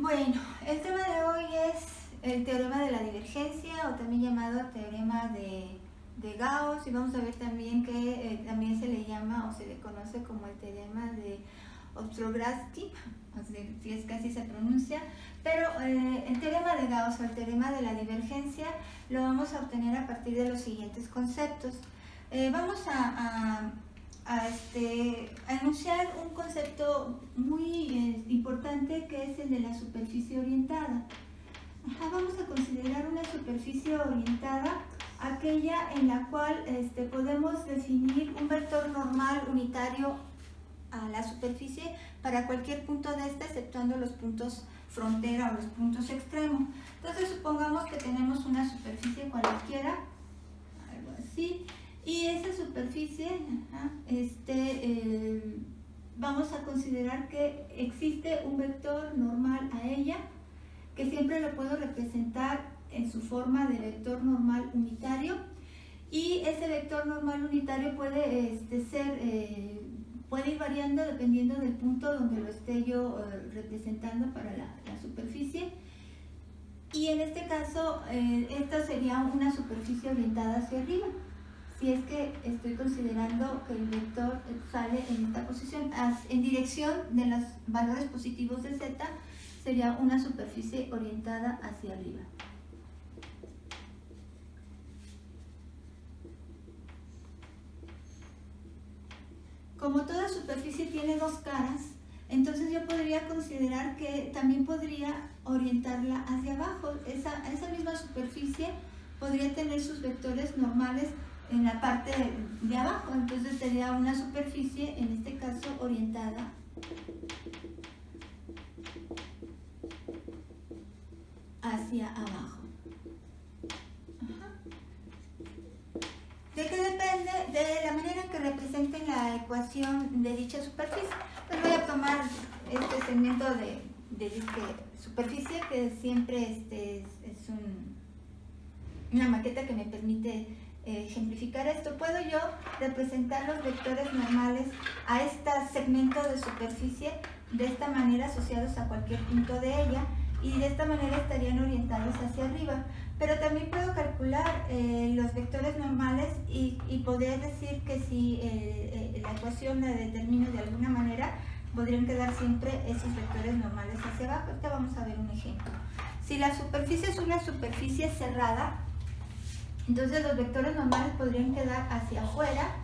Bueno, el tema de hoy es el teorema de la divergencia o también llamado teorema de Gauss, y vamos a ver también que también se le llama o se le conoce como el teorema de Ostrogradski, si es que así se pronuncia, pero el teorema de Gauss o el teorema de la divergencia lo vamos a obtener a partir de los siguientes conceptos. Vamos a enunciar un concepto muy importante, que es el de la superficie orientada. Vamos a considerar una superficie orientada aquella en la cual podemos definir un vector normal unitario a la superficie para cualquier punto de esta, exceptuando los puntos frontera o los puntos extremos. Entonces supongamos que tenemos una superficie cualquiera, algo así, y esa superficie vamos a considerar que existe un vector normal a ella, que siempre lo puedo representar en su forma de vector normal unitario, y ese vector normal unitario puede puede ir variando dependiendo del punto donde lo esté yo representando para la superficie. Y en este caso, esta sería una superficie orientada hacia arriba, si es que estoy considerando que el vector sale en esta posición, en dirección de los valores positivos de z, sería una superficie orientada hacia arriba. Como toda superficie tiene dos caras, entonces yo podría considerar que también podría orientarla hacia abajo. Esa misma superficie podría tener sus vectores normales en la parte de abajo, entonces sería una superficie, en este caso, orientada hacia abajo. ¿De qué depende? De la manera en que representen la ecuación de dicha superficie. Pues voy a tomar este segmento de superficie, que siempre es una maqueta que me permite ejemplificar esto. Puedo yo representar los vectores normales a este segmento de superficie de esta manera, asociados a cualquier punto de ella, y de esta manera estarían orientados hacia arriba. Pero también puedo calcular los vectores normales y poder decir que si la ecuación la determino de alguna manera, podrían quedar siempre esos vectores normales hacia abajo. Ahorita vamos a ver un ejemplo. Si la superficie es una superficie cerrada, entonces los vectores normales podrían quedar hacia afuera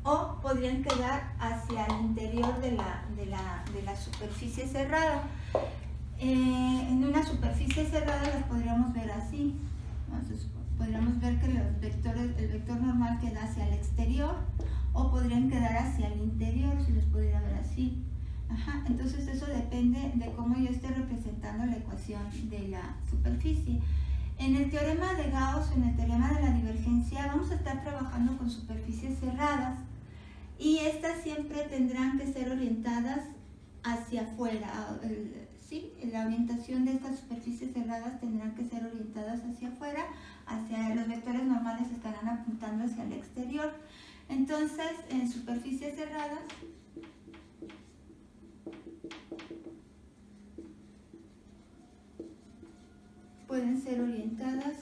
o podrían quedar hacia el interior de la superficie cerrada. En una superficie cerrada las podríamos ver así. Entonces, podríamos ver que el vector normal queda hacia el exterior, o podrían quedar hacia el interior, si los pudiera ver así. Entonces eso depende de cómo yo esté representando la ecuación de la superficie. En el teorema de Gauss, en el teorema de la divergencia, vamos a estar trabajando con superficies cerradas, y estas siempre tendrán que ser orientadas hacia afuera. La orientación de estas superficies cerradas tendrán que ser orientadas hacia afuera, los vectores normales estarán apuntando hacia el exterior. Entonces, en superficies cerradas pueden ser orientadas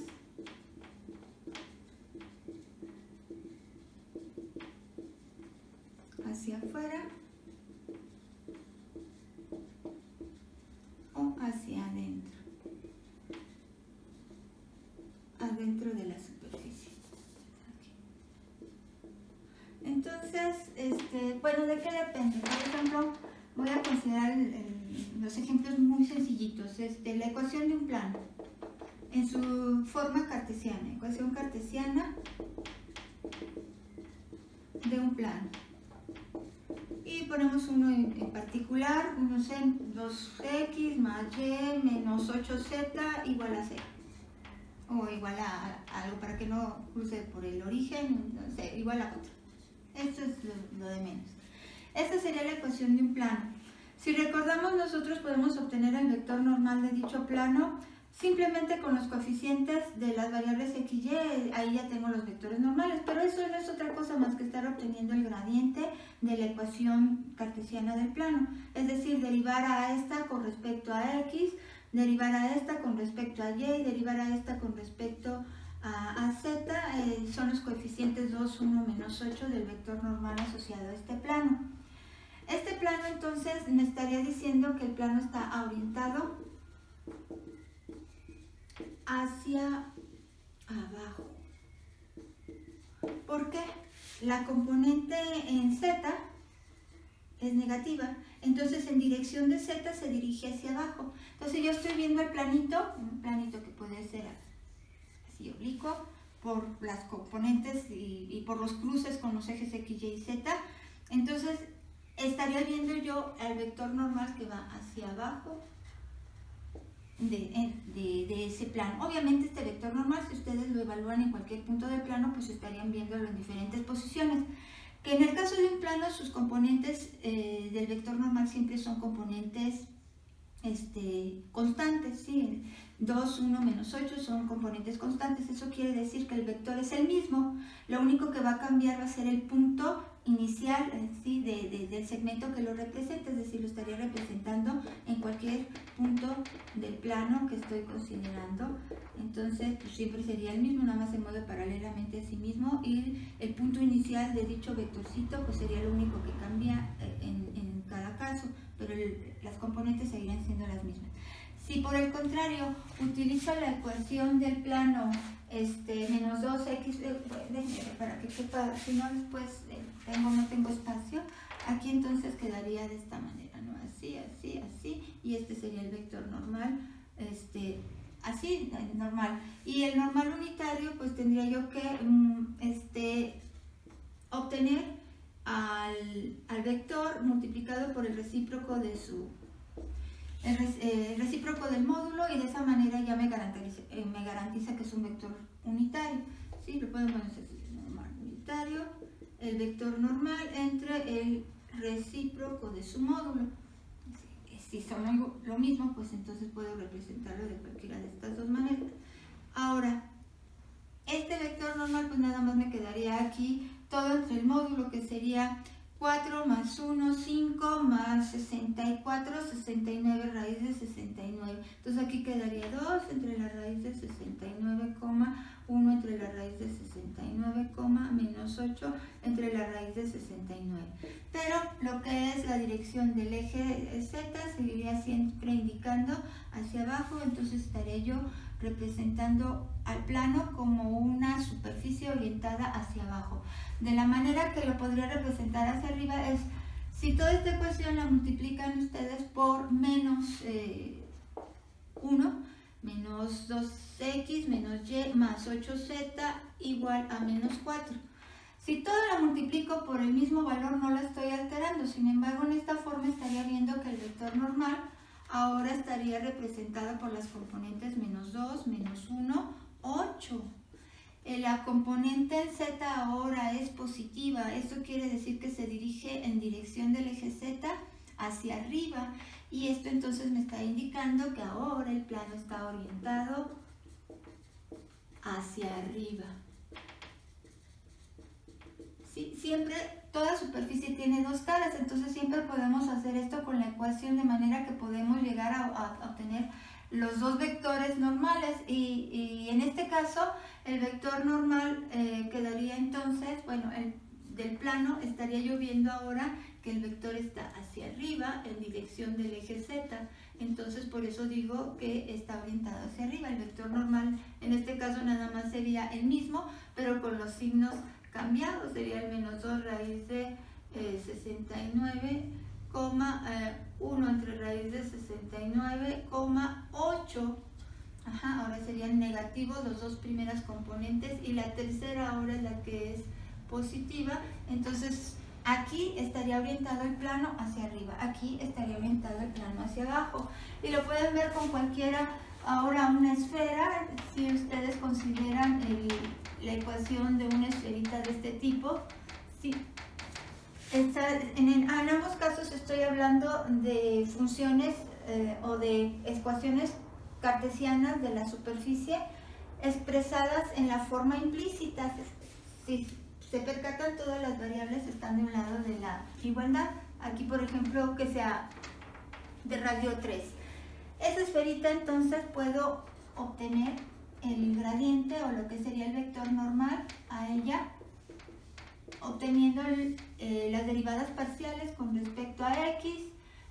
hacia afuera o hacia adentro de la superficie. Entonces, bueno, ¿de qué depende? Por ejemplo, voy a considerar los ejemplos muy sencillitos. La ecuación de un plano en su forma cartesiana, ecuación cartesiana de un plano. Y ponemos uno en particular, 2x más y menos 8z igual a 0. O igual a algo para que no cruce por el origen, no sé, igual a 4. Esto es lo de menos. Esta sería la ecuación de un plano. Si recordamos, nosotros podemos obtener el vector normal de dicho plano Simplemente con los coeficientes de las variables x, y, ahí ya tengo los vectores normales, pero eso no es otra cosa más que estar obteniendo el gradiente de la ecuación cartesiana del plano, es decir, derivar a esta con respecto a x, derivar a esta con respecto a y, derivar a esta con respecto a z, son los coeficientes 2, 1, menos 8 del vector normal asociado a este plano. Este plano entonces me estaría diciendo que el plano está orientado hacia abajo. ¿Por qué? La componente en z es negativa, entonces en dirección de z se dirige hacia abajo. Entonces yo estoy viendo el planito, un planito que puede ser así oblicuo, por las componentes y por los cruces con los ejes x, y, z. Entonces estaría viendo yo el vector normal que va hacia abajo de ese plano. Obviamente este vector normal, si ustedes lo evalúan en cualquier punto del plano, pues estarían viéndolo en diferentes posiciones. Que en el caso de un plano, sus componentes del vector normal siempre son componentes constantes, ¿sí? 2, 1, menos 8 son componentes constantes. Eso quiere decir que el vector es el mismo. Lo único que va a cambiar va a ser el punto inicial, ¿sí? del segmento que lo representa, es decir, lo estaría representando en cualquier punto del plano que estoy considerando. Entonces pues siempre sería el mismo, nada más se mueve paralelamente a sí mismo, y el punto inicial de dicho vectorcito pues sería lo único que cambia en cada caso, pero las componentes seguirían siendo las mismas. Si por el contrario utilizo la ecuación del plano menos 2x, para que quepa, si no después no tengo espacio, aquí entonces quedaría de esta manera, ¿no? Así, así, así, y este sería el vector normal, así, normal. Y el normal unitario, pues tendría yo que obtener al vector multiplicado por el recíproco de el recíproco del módulo, y de esa manera ya me garantiza que es un vector unitario. ¿Sí? Lo podemos poner así, normal unitario, el vector normal entre el recíproco de su módulo. Si son lo mismo, pues entonces puedo representarlo de cualquiera de estas dos maneras. Ahora, este vector normal, pues nada más me quedaría aquí todo entre el módulo, que sería 4 más 1, 5 más 64, 69 raíz de 69. Entonces aquí quedaría 2 entre la raíz de 69, 1 entre la raíz de 69, menos 8 entre la raíz de 69. Pero lo que es la dirección del eje Z seguiría siempre indicando hacia abajo, entonces estaré yo representando al plano como una superficie orientada hacia abajo. De la manera que lo podría representar hacia arriba es, si toda esta ecuación la multiplican ustedes por menos 1, menos 2x menos y más 8z igual a menos 4. Si todo la multiplico por el mismo valor, no la estoy alterando. Sin embargo, en esta forma estaría viendo que el vector normal ahora estaría representado por las componentes menos 2, menos 1, 8. La componente en z ahora es positiva. Esto quiere decir que se dirige en dirección del eje z hacia arriba. Y esto entonces me está indicando que ahora el plano está orientado hacia arriba. ¿Sí? Siempre, toda superficie tiene dos caras, entonces siempre podemos hacer esto con la ecuación, de manera que podemos llegar a obtener los dos vectores normales, y en este caso el vector normal quedaría entonces, bueno, del plano estaría yo viendo ahora que el vector está hacia arriba en dirección del eje z, entonces por eso digo que está orientado hacia arriba. El vector normal en este caso nada más sería el mismo, pero con los signos cambiados, sería el menos 2 raíz de 69, 1 entre raíz de 69, 8. Ahora serían negativos los dos primeras componentes, y la tercera ahora es la que es positiva. Entonces aquí estaría orientado el plano hacia arriba, aquí estaría orientado el plano hacia abajo, y lo pueden ver con cualquiera. Ahora una esfera, si ustedes consideran la ecuación de una esferita de este tipo, sí. En ambos casos estoy hablando de funciones o de ecuaciones cartesianas de la superficie expresadas en la forma implícita. Si se percatan, todas las variables están de un lado de la igualdad. Aquí, por ejemplo, que sea de radio 3. Esa esferita, entonces, puedo obtener el gradiente o lo que sería el vector normal a ella, obteniendo las derivadas parciales con respecto a x,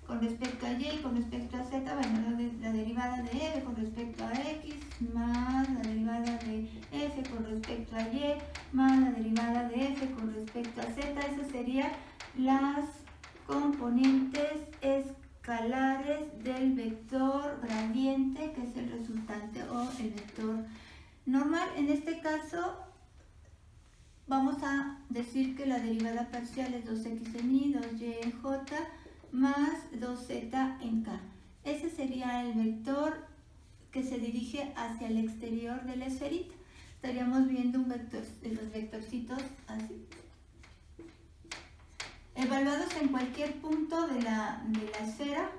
con respecto a y, con respecto a z. Bueno, la derivada de f con respecto a x, más la derivada de f con respecto a y, más la derivada de f con respecto a z. Esas serían las componentes escalares del vector gradiente, que es el resultante, o el vector normal. En este caso, vamos a decir que la derivada parcial es 2x en y, 2y en j, más 2z en k. Ese sería el vector que se dirige hacia el exterior de la esferita. Estaríamos viendo un vector, los vectorcitos así, evaluados en cualquier punto de la esfera,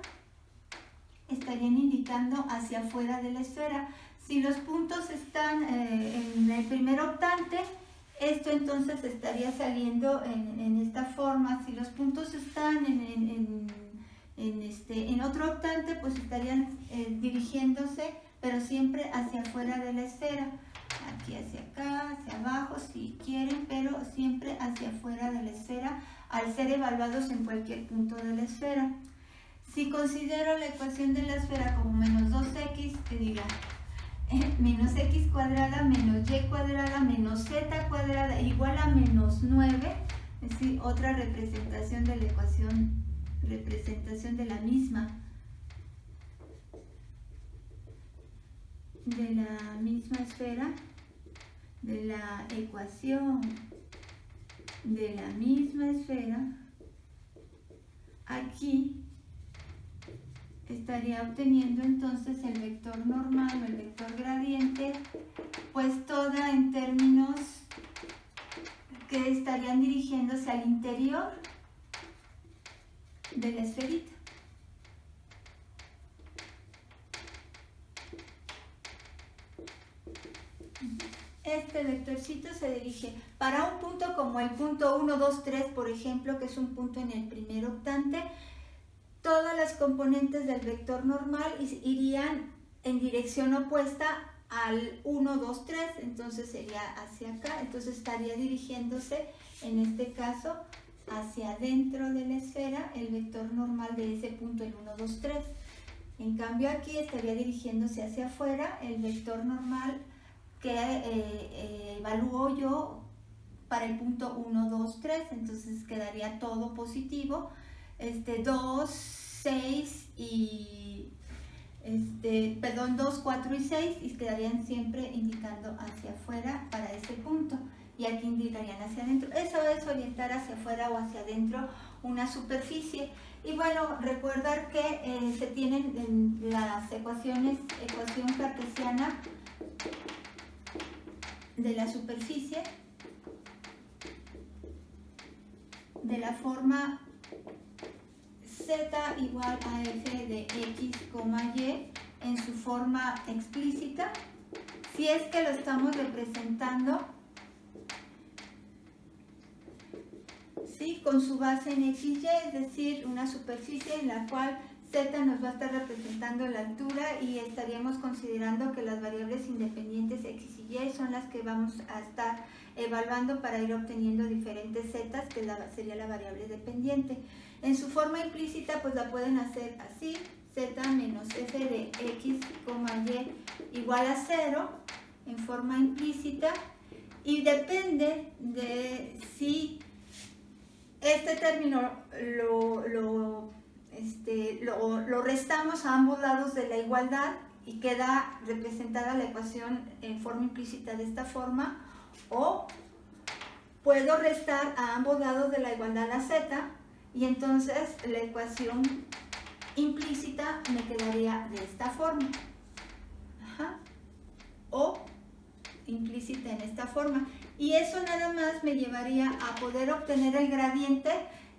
estarían indicando hacia afuera de la esfera. Si los puntos están en el primer octante, esto entonces estaría saliendo en esta forma. Si los puntos están en otro octante, pues estarían dirigiéndose, pero siempre hacia afuera de la esfera. Aquí hacia acá, hacia abajo, si quieren, pero siempre hacia afuera de la esfera, al ser evaluados en cualquier punto de la esfera. Si considero la ecuación de la esfera como menos 2x, que diga menos x cuadrada menos y cuadrada menos z cuadrada igual a menos 9, es decir, otra representación de la ecuación, representación de la misma esfera, de la ecuación de la misma esfera. Aquí estaría obteniendo entonces el vector normal o el vector gradiente, pues toda en términos que estarían dirigiéndose al interior de la esferita. Este vectorcito se dirige para un punto como el punto 1, 2, 3, por ejemplo, que es un punto en el primer octante. Todas las componentes del vector normal irían en dirección opuesta al 1, 2, 3, entonces sería hacia acá. Entonces estaría dirigiéndose, en este caso, hacia adentro de la esfera, el vector normal de ese punto, el 1, 2, 3. En cambio aquí estaría dirigiéndose hacia afuera el vector normal que evalúo yo para el punto 1, 2, 3, entonces quedaría todo positivo. 2, 6 y 2, 4 y 6, y quedarían siempre indicando hacia afuera para ese punto, y aquí indicarían hacia adentro. Eso es orientar hacia afuera o hacia adentro una superficie. Y bueno, recordar que se tienen en las ecuaciones, ecuación cartesiana de la superficie de la forma z igual a f de x, y en su forma explícita, si es que lo estamos representando, ¿sí?, con su base en x, y, es decir, una superficie en la cual z nos va a estar representando la altura, y estaríamos considerando que las variables independientes x y y son las que vamos a estar evaluando para ir obteniendo diferentes zetas, que sería la variable dependiente. En su forma implícita, pues la pueden hacer así: z menos f de x, y igual a 0 en forma implícita, y depende de si este término lo restamos a ambos lados de la igualdad y queda representada la ecuación en forma implícita de esta forma, o puedo restar a ambos lados de la igualdad la z, y entonces la ecuación implícita me quedaría de esta forma. O implícita en esta forma, y eso nada más me llevaría a poder obtener el gradiente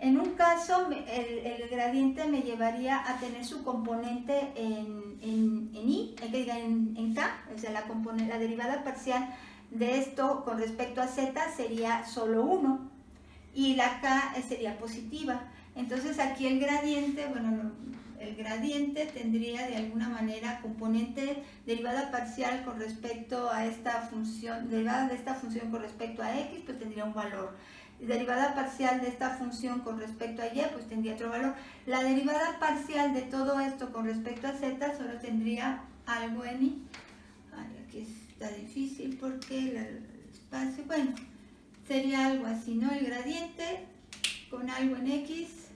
En un caso, el gradiente me llevaría a tener su componente en I, en K, o sea, la derivada parcial de esto con respecto a Z sería solo 1 y la K sería positiva. Entonces aquí el gradiente, bueno, el gradiente tendría de alguna manera componente derivada parcial con respecto a esta función, derivada de esta función con respecto a X, pues tendría un valor. Derivada parcial de esta función con respecto a Y, pues tendría otro valor. La derivada parcial de todo esto con respecto a Z solo tendría algo en I. Ay, aquí está difícil porque el espacio, bueno, sería algo así, ¿no? El gradiente con algo en X,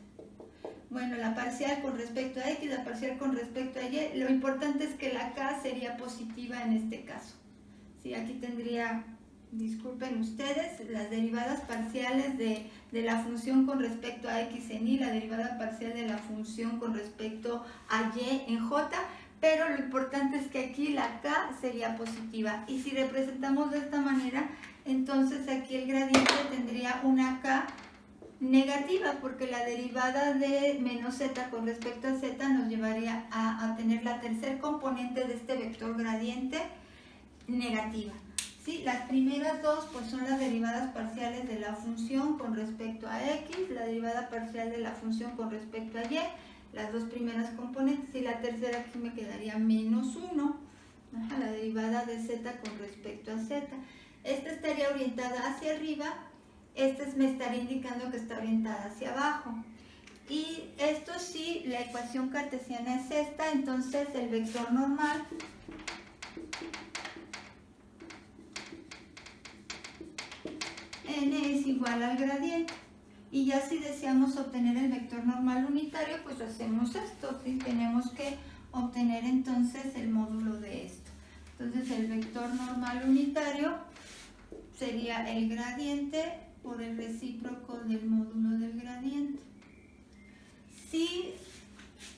bueno, la parcial con respecto a X, la parcial con respecto a Y. Lo importante es que la K sería positiva en este caso. Sí, aquí tendría, disculpen ustedes, las derivadas parciales de la función con respecto a X en Y, la derivada parcial de la función con respecto a Y en J, pero lo importante es que aquí la K sería positiva. Y si representamos de esta manera, entonces aquí el gradiente tendría una K negativa, porque la derivada de menos z con respecto a z nos llevaría a tener la tercer componente de este vector gradiente negativa. ¿Sí? Las primeras dos pues son las derivadas parciales de la función con respecto a x, la derivada parcial de la función con respecto a y, las dos primeras componentes, y la tercera aquí me quedaría menos 1, la derivada de z con respecto a z. Esta estaría orientada hacia arriba, esta me estaría indicando que está orientada hacia abajo. Y esto sí, la ecuación cartesiana es esta, entonces el vector normal n es igual al gradiente. Y ya si deseamos obtener el vector normal unitario, pues hacemos esto, ¿sí? Tenemos que obtener entonces el módulo de esto. Entonces el vector normal unitario sería el gradiente por el recíproco del módulo del gradiente. Si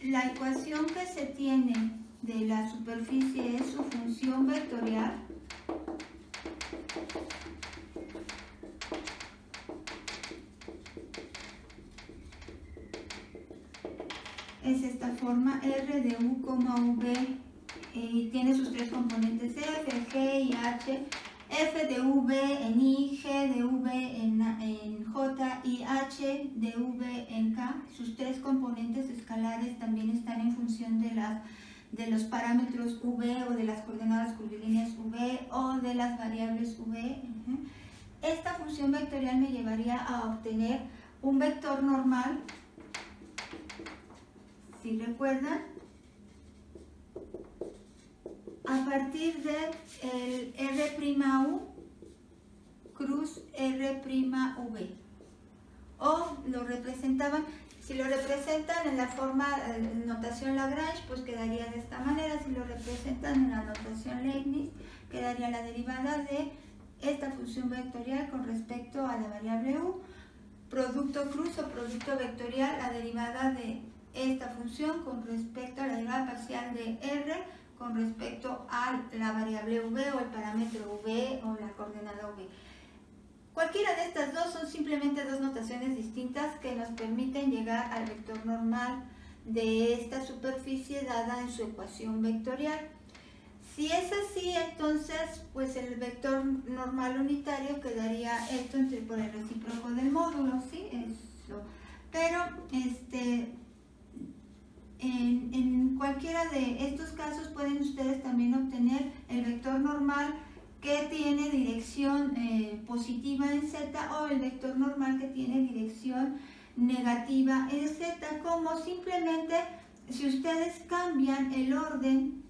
la ecuación que se tiene de la superficie es su función vectorial, es esta forma, R de U, V, y tiene sus tres componentes F, G y H. F de V en I, G de V en J y H de V en K. Sus tres componentes escalares también están en función de los parámetros V o de las coordenadas curvilíneas V o de las variables V. Esta función vectorial me llevaría a obtener un vector normal, si recuerdan, a partir de el R'U cruz R'V. O lo representaban, si lo representan en la forma notación Lagrange, pues quedaría de esta manera. Si lo representan en la notación Leibniz, quedaría la derivada de esta función vectorial con respecto a la variable U, producto cruz o producto vectorial, la derivada de esta función con respecto a la derivada parcial de R con respecto a la variable V o el parámetro V o la coordenada V. Cualquiera de estas dos son simplemente dos notaciones distintas que nos permiten llegar al vector normal de esta superficie dada en su ecuación vectorial. Si es así, entonces pues el vector normal unitario quedaría esto por el recíproco del módulo, ¿sí? Eso. Pero en cualquiera de estos casos pueden ustedes también obtener el vector normal que tiene dirección positiva en z o el vector normal que tiene dirección negativa en z, como simplemente si ustedes cambian el orden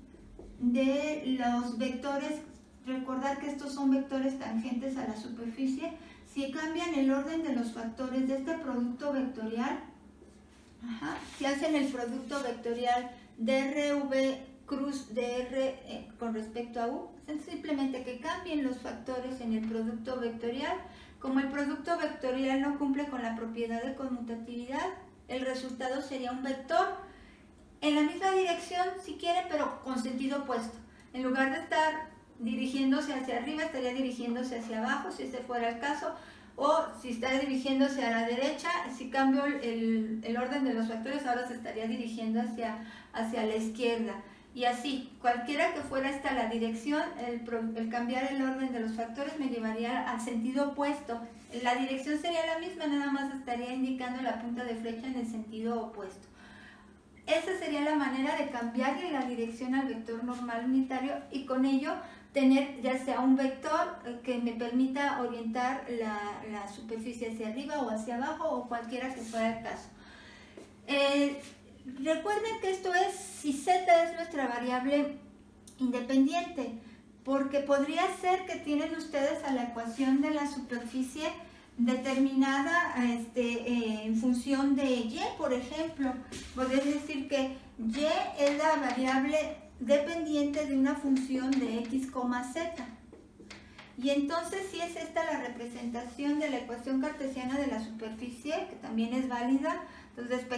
de los vectores, recordar que estos son vectores tangentes a la superficie, si cambian el orden de los factores de este producto vectorial, si hacen el producto vectorial de RV cruz de R con respecto a U, simplemente que cambien los factores en el producto vectorial. Como el producto vectorial no cumple con la propiedad de conmutatividad, el resultado sería un vector en la misma dirección si quiere, pero con sentido opuesto. En lugar de estar dirigiéndose hacia arriba, estaría dirigiéndose hacia abajo, si ese fuera el caso, o si está dirigiéndose a la derecha, si cambio el orden de los factores, ahora se estaría dirigiendo hacia la izquierda. Y así, cualquiera que fuera esta la dirección, el cambiar el orden de los factores me llevaría al sentido opuesto. La dirección sería la misma, nada más estaría indicando la punta de flecha en el sentido opuesto. Esa sería la manera de cambiarle la dirección al vector normal unitario y con ello tener ya sea un vector que me permita orientar la superficie hacia arriba o hacia abajo o cualquiera que fuera el caso. Recuerden que esto es si z es nuestra variable independiente, porque podría ser que tienen ustedes a la ecuación de la superficie determinada en función de y, por ejemplo. Podría decir que y es la variable dependiente de una función de x, z. Y entonces si es esta la representación de la ecuación cartesiana de la superficie, que también es válida, entonces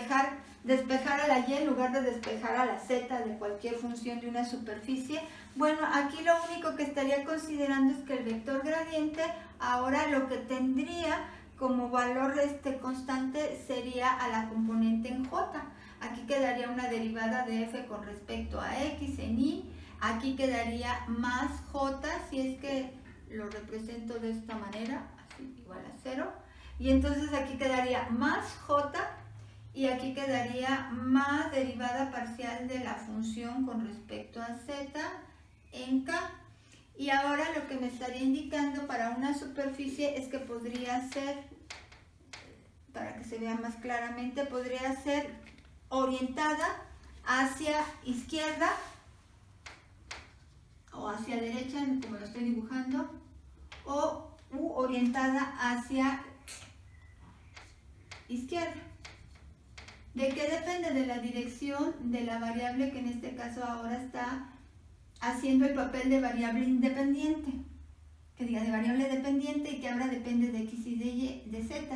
despejar a la y en lugar de despejar a la z de cualquier función de una superficie. Bueno, aquí lo único que estaría considerando es que el vector gradiente ahora lo que tendría como valor constante sería a la componente en j. Aquí quedaría una derivada de f con respecto a x en y. Aquí quedaría más j, si es que lo represento de esta manera, así igual a 0. Y entonces aquí quedaría más j y aquí quedaría más derivada parcial de la función con respecto a z en k. Y ahora lo que me estaría indicando para una superficie es que podría ser, para que se vea más claramente, podría ser orientada hacia izquierda o hacia derecha, como lo estoy dibujando, o orientada hacia izquierda. ¿De qué depende? De la dirección de la variable que en este caso ahora está haciendo el papel de variable independiente, que diga de variable dependiente y que ahora depende de x y de y, de z.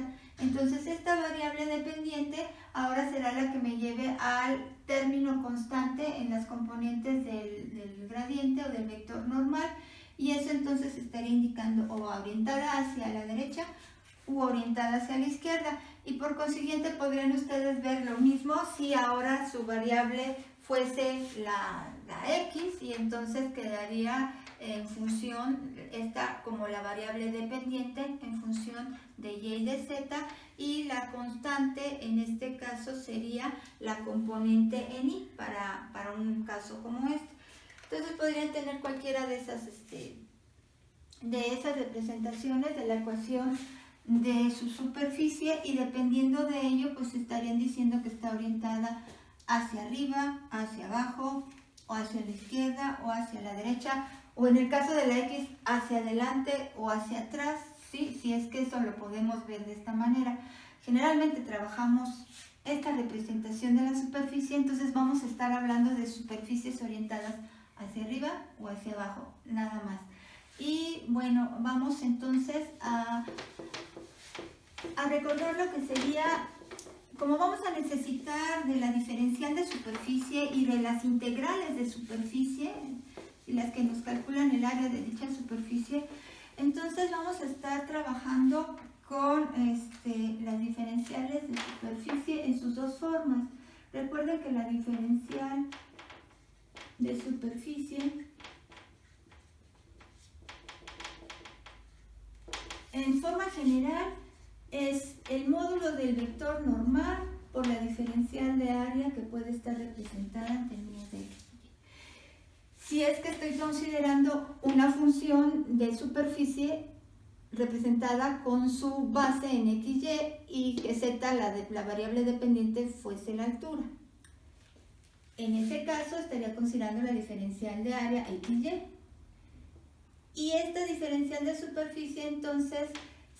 Entonces esta variable dependiente ahora será la que me lleve al término constante en las componentes del gradiente o del vector normal, y eso entonces estaría indicando o orientada hacia la derecha u orientada hacia la izquierda, y por consiguiente podrían ustedes ver lo mismo si ahora su variable fuese la x, y entonces quedaría en función, esta como la variable dependiente en función de y y de z, y la constante en este caso sería la componente en y para un caso como este. Entonces podrían tener cualquiera de esas representaciones de la ecuación de su superficie, y dependiendo de ello pues estarían diciendo que está orientada hacia arriba, hacia abajo, o hacia la izquierda o hacia la derecha, o en el caso de la x hacia adelante o hacia atrás, ¿sí? Si es que eso lo podemos ver de esta manera. Generalmente trabajamos esta representación de la superficie, entonces vamos a estar hablando de superficies orientadas hacia arriba o hacia abajo, nada más. Y bueno, vamos entonces a recordar lo que sería, como vamos a necesitar de la diferencial de superficie y de las integrales de superficie, y las que nos calculan el área de dicha superficie, entonces vamos a estar trabajando con las diferenciales de superficie en sus dos formas. Recuerden que la diferencial de superficie en forma general es el módulo del vector normal por la diferencial de área que puede estar representada en términos de x. Si es que estoy considerando una función de superficie representada con su base en xy y que z, la variable dependiente, fuese la altura. En ese caso estaría considerando la diferencial de área xy. Y esta diferencial de superficie, entonces,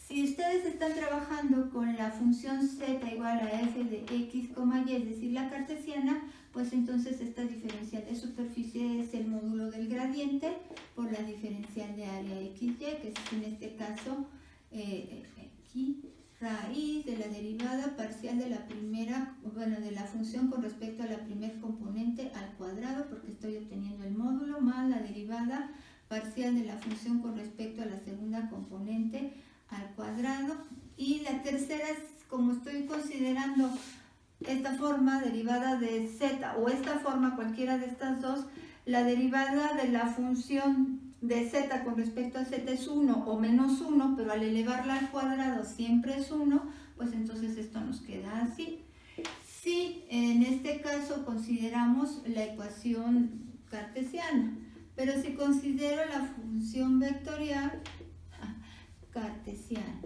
si ustedes están trabajando con la función z igual a f de x, y, es decir, la cartesiana, pues entonces esta diferencial de superficie es el módulo del gradiente por la diferencial de área xy, que es en este caso aquí, raíz de la derivada parcial de la primera, de la función con respecto a la primer componente al cuadrado, porque estoy obteniendo el módulo, más la derivada parcial de la función con respecto a la segunda componente al cuadrado cuadrado. Y la tercera es, como estoy considerando esta forma derivada de z o esta forma, cualquiera de estas dos, la derivada de la función de z con respecto a z es 1 o menos 1, pero al elevarla al cuadrado siempre es 1, pues entonces esto nos queda así. Si en este caso consideramos la ecuación cartesiana, pero si considero la función vectorial cartesiana,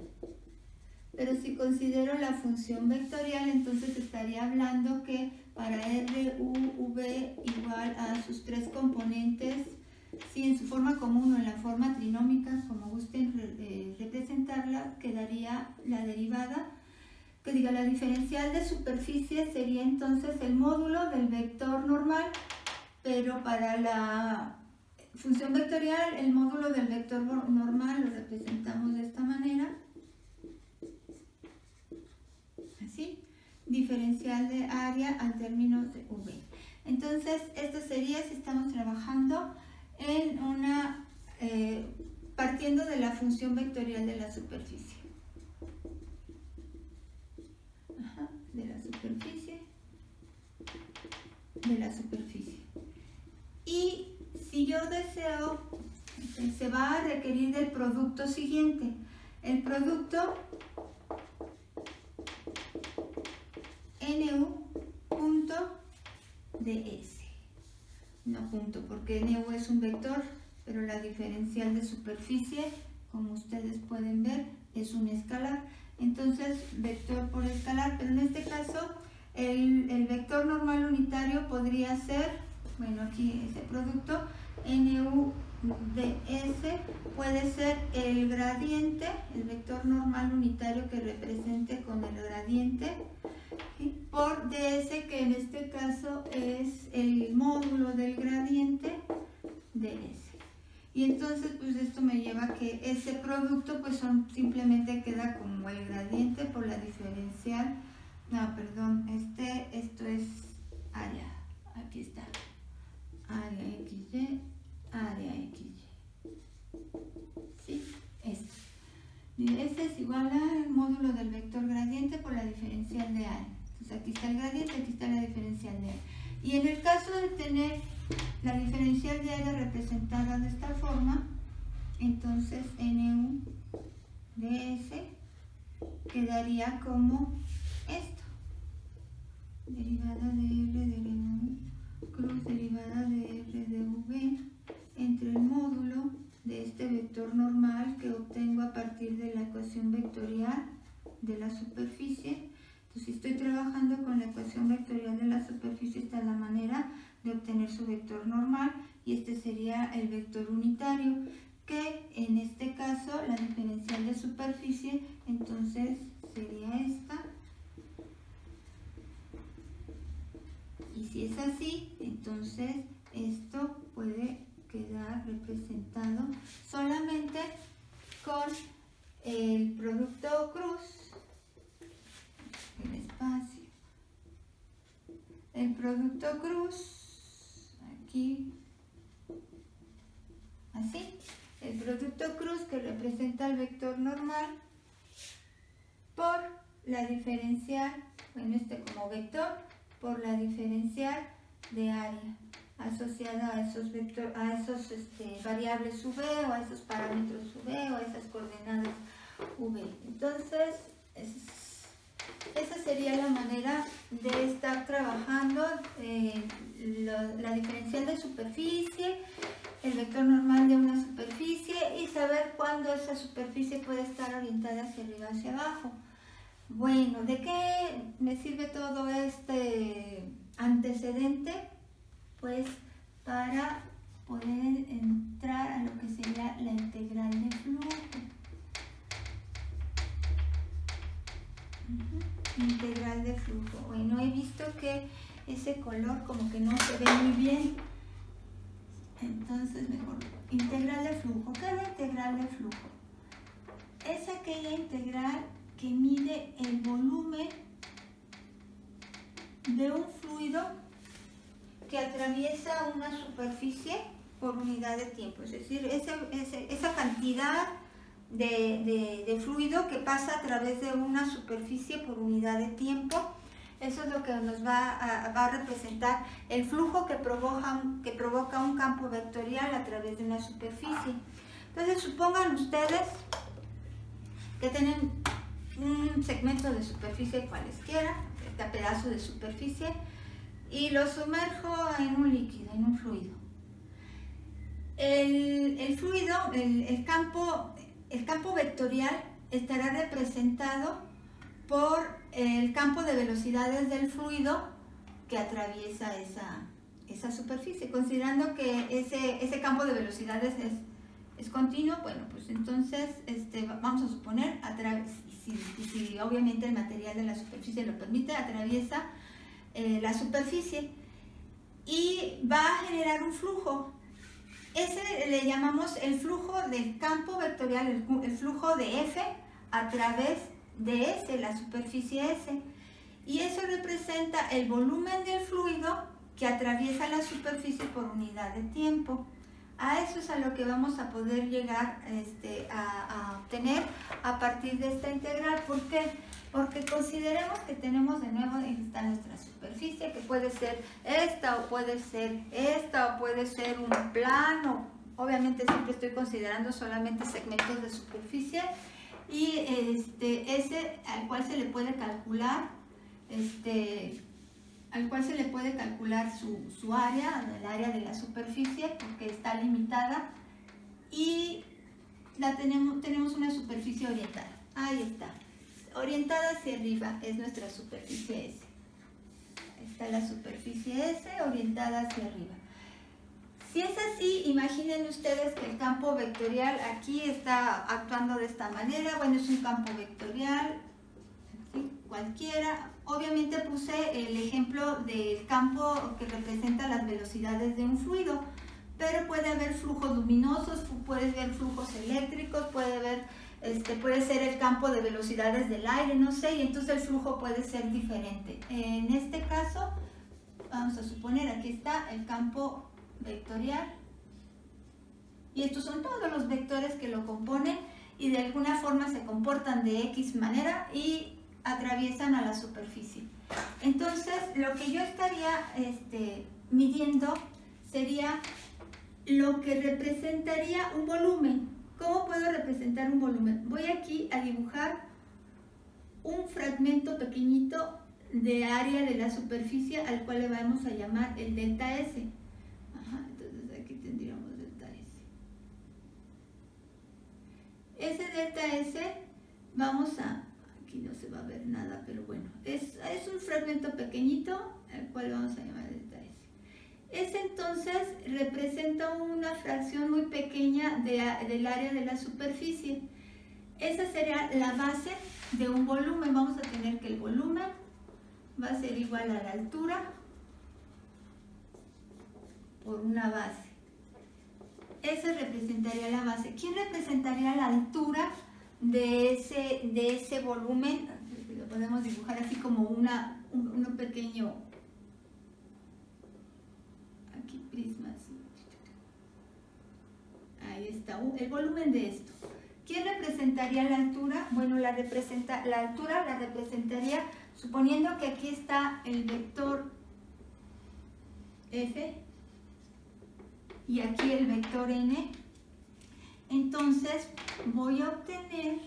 pero si considero la función vectorial, entonces estaría hablando que para RUV igual a sus tres componentes, si en su forma común o en la forma trinómica, como gusten representarla, quedaría la derivada, que diga la diferencial de superficie sería entonces el módulo del vector normal, pero para la función vectorial el módulo del vector normal lo representamos de esta manera, así, diferencial de área al término de V. Entonces esto sería si estamos trabajando en una partiendo de la función vectorial de la superficie. De la superficie. Y si yo deseo, se va a requerir del producto siguiente. El producto NU punto DS. No punto, porque NU es un vector, pero la diferencial de superficie, como ustedes pueden ver, es un escalar. Entonces, vector por escalar, pero en este caso, el vector normal unitario podría ser, bueno, aquí ese producto, NU ds puede ser el gradiente, el vector normal unitario que represente con el gradiente, ¿sí? Por ds, que en este caso es el módulo del gradiente ds. Y entonces pues esto me lleva a que ese producto pues simplemente queda como el gradiente por la diferencial, no, perdón, esto es área, aquí está, área XY, área XY, ¿sí? Esto. Y ese es igual al módulo del vector gradiente por la diferencial de área. Entonces aquí está el gradiente, aquí está la diferencial de área. Y en el caso de tener la diferencial de área representada de esta forma, entonces NU ds quedaría como esto, derivada de R de NU cruz derivada de R de V entre el módulo de este vector normal que obtengo a partir de la ecuación vectorial de la superficie. Entonces, si estoy trabajando con la ecuación vectorial de la superficie, esta es la manera de obtener su vector normal, y este sería el vector unitario, que en este caso la diferencial de superficie entonces sería esta. Y si es así, entonces esto puede quedar representado solamente con el producto cruz, el espacio, el producto cruz, aquí, así, el producto cruz que representa el vector normal por la diferencial, bueno, como vector, por la diferencial de área asociada a esos variables V o a esos parámetros V o a esas coordenadas V. Entonces, esa sería la manera de estar trabajando la diferencial de superficie, el vector normal de una superficie y saber cuándo esa superficie puede estar orientada hacia arriba o hacia abajo. Bueno, ¿de qué me sirve todo este antecedente? Pues para poder entrar a lo que sería la integral de flujo. Integral de flujo. Bueno, he visto que ese color como que no se ve muy bien. Entonces mejor. Integral de flujo. ¿Qué es la integral de flujo? Es aquella integral que mide el volumen de un fluido que atraviesa una superficie por unidad de tiempo. Es decir, esa cantidad de fluido que pasa a través de una superficie por unidad de tiempo. Eso es lo que nos va a representar el flujo que provoca un campo vectorial a través de una superficie. Entonces, supongan ustedes que tienen un segmento de superficie cualesquiera, este pedazo de superficie, y lo sumerjo en un líquido, en un fluido. El fluido, el campo vectorial estará representado por el campo de velocidades del fluido que atraviesa esa superficie. Considerando que ese campo de velocidades es continuo, bueno, pues entonces vamos a suponer, si obviamente el material de la superficie lo permite, atraviesa la superficie y va a generar un flujo. Ese le llamamos el flujo del campo vectorial, el flujo de F a través de S, la superficie S. Y eso representa el volumen del fluido que atraviesa la superficie por unidad de tiempo. A eso es a lo que vamos a poder llegar a obtener a partir de esta integral. ¿Por qué? Porque consideremos que tenemos de nuevo esta nuestra superficie, que puede ser esta, o puede ser esta, o puede ser un plano. Obviamente siempre estoy considerando solamente segmentos de superficie, y ese al cual se le puede calcular su área, el área de la superficie, porque está limitada, y tenemos una superficie orientada. Ahí está. Orientada hacia arriba es nuestra superficie S. Está la superficie S orientada hacia arriba. Si es así, imaginen ustedes que el campo vectorial aquí está actuando de esta manera. Bueno, es un campo vectorial, ¿sí? Cualquiera. Obviamente puse el ejemplo del campo que representa las velocidades de un fluido, pero puede haber flujos luminosos, puede haber flujos eléctricos, puede ser el campo de velocidades del aire, no sé, y entonces el flujo puede ser diferente. En este caso, vamos a suponer, aquí está el campo vectorial, y estos son todos los vectores que lo componen y de alguna forma se comportan de X manera y atraviesan a la superficie. Entonces, lo que yo estaría midiendo sería lo que representaría un volumen. ¿Cómo puedo representar un volumen? Voy aquí a dibujar un fragmento pequeñito de área de la superficie al cual le vamos a llamar el delta S. Entonces aquí tendríamos delta S. Ese delta S, aquí no se va a ver nada, pero bueno, es un fragmento pequeñito al cual vamos a llamar delta S. Ese entonces representa una fracción muy pequeña del área de la superficie. Esa sería la base de un volumen. Vamos a tener que el volumen va a ser igual a la altura por una base. Esa representaría la base. ¿Quién representaría la altura de ese volumen? Lo podemos dibujar así como un pequeño prisma. Ahí está, el volumen de esto. ¿Quién representaría la altura? Bueno, la altura la representaría, suponiendo que aquí está el vector F y aquí el vector N. Entonces voy a obtener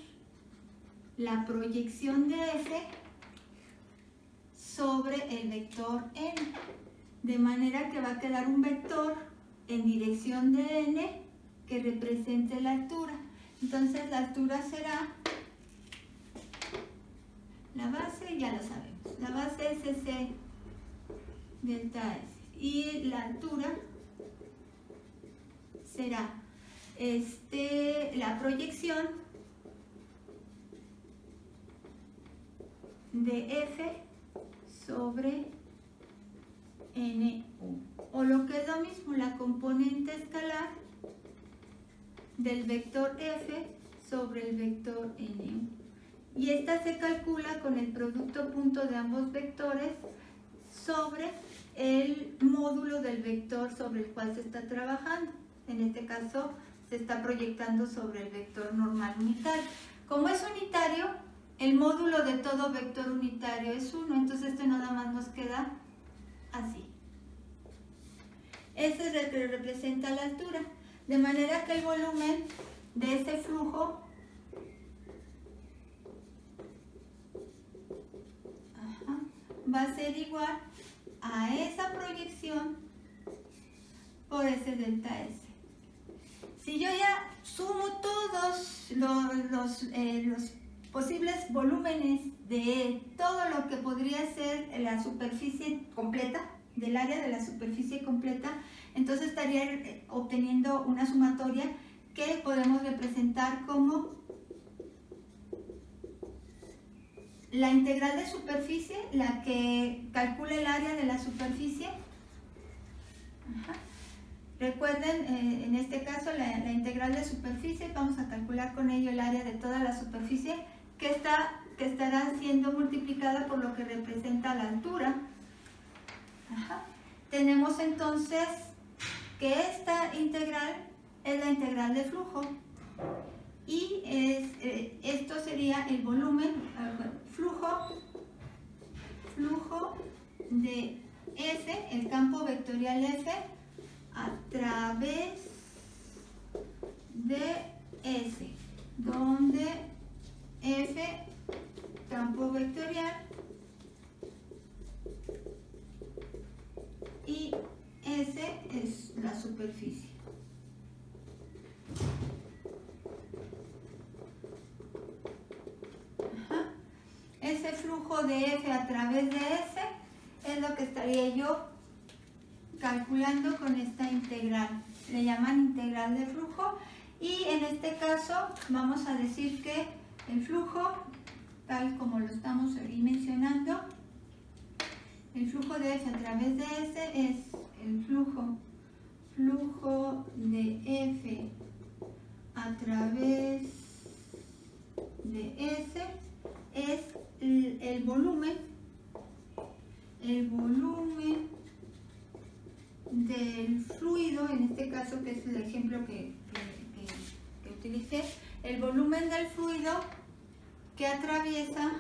la proyección de F sobre el vector N, de manera que va a quedar un vector en dirección de N que represente la altura. Entonces la altura será, la base ya lo sabemos, la base es ese delta S, y la altura será la proyección de F sobre NU, o lo que es lo mismo, la componente escalar del vector F sobre el vector NU. Y esta se calcula con el producto punto de ambos vectores sobre el módulo del vector sobre el cual se está trabajando. En este caso se está proyectando sobre el vector normal unitario. Como es unitario, el módulo de todo vector unitario es 1, entonces esto nada más nos queda así. Ese es el que representa la altura, de manera que el volumen de ese flujo va a ser igual a esa proyección por ese delta S. Si yo ya sumo todos los posibles volúmenes de todo lo que podría ser la superficie completa, del área de la superficie completa, entonces estaría obteniendo una sumatoria que podemos representar como la integral de superficie, la que calcula el área de la superficie. Recuerden, en este caso, la integral de superficie, vamos a calcular con ello el área de toda la superficie que estará siendo multiplicada por lo que representa la altura. Tenemos entonces que esta integral es la integral de flujo y esto sería el volumen, flujo de S, el campo vectorial F, a través de S, donde F, campo vectorial, y S es la superficie. Ese flujo de F a través de S es lo que estaría yo calculando con esta integral. Le llaman integral de flujo y en este caso vamos a decir que el flujo, tal como lo estamos ahí mencionando, el flujo de F a través de S es el flujo de F a través de S es el volumen del fluido, en este caso que es el ejemplo que utilicé, el volumen del fluido que atraviesa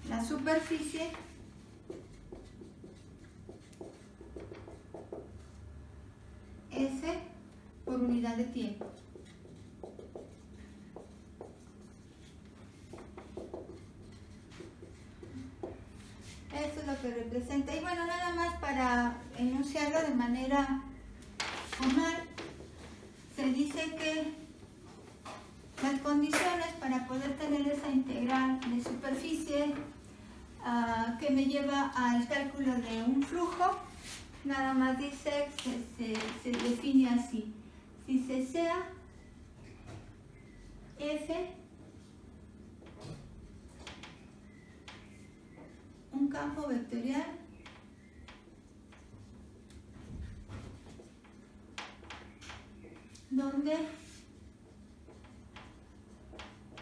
la superficie S por unidad de tiempo. Esto es lo que representa. Y bueno, nada más para enunciarlo de manera formal, se dice que las condiciones para poder tener esa integral de superficie que me lleva al cálculo de un flujo, nada más dice que se define así. Si se sea F un campo vectorial donde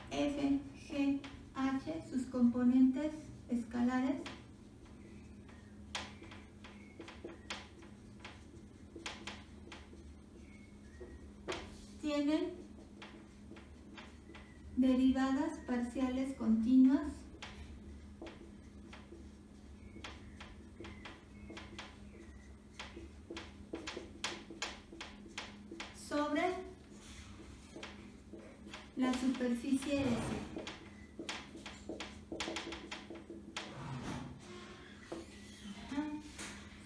F, G, H, sus componentes escalares, tienen derivadas parciales continuas sobre la superficie S.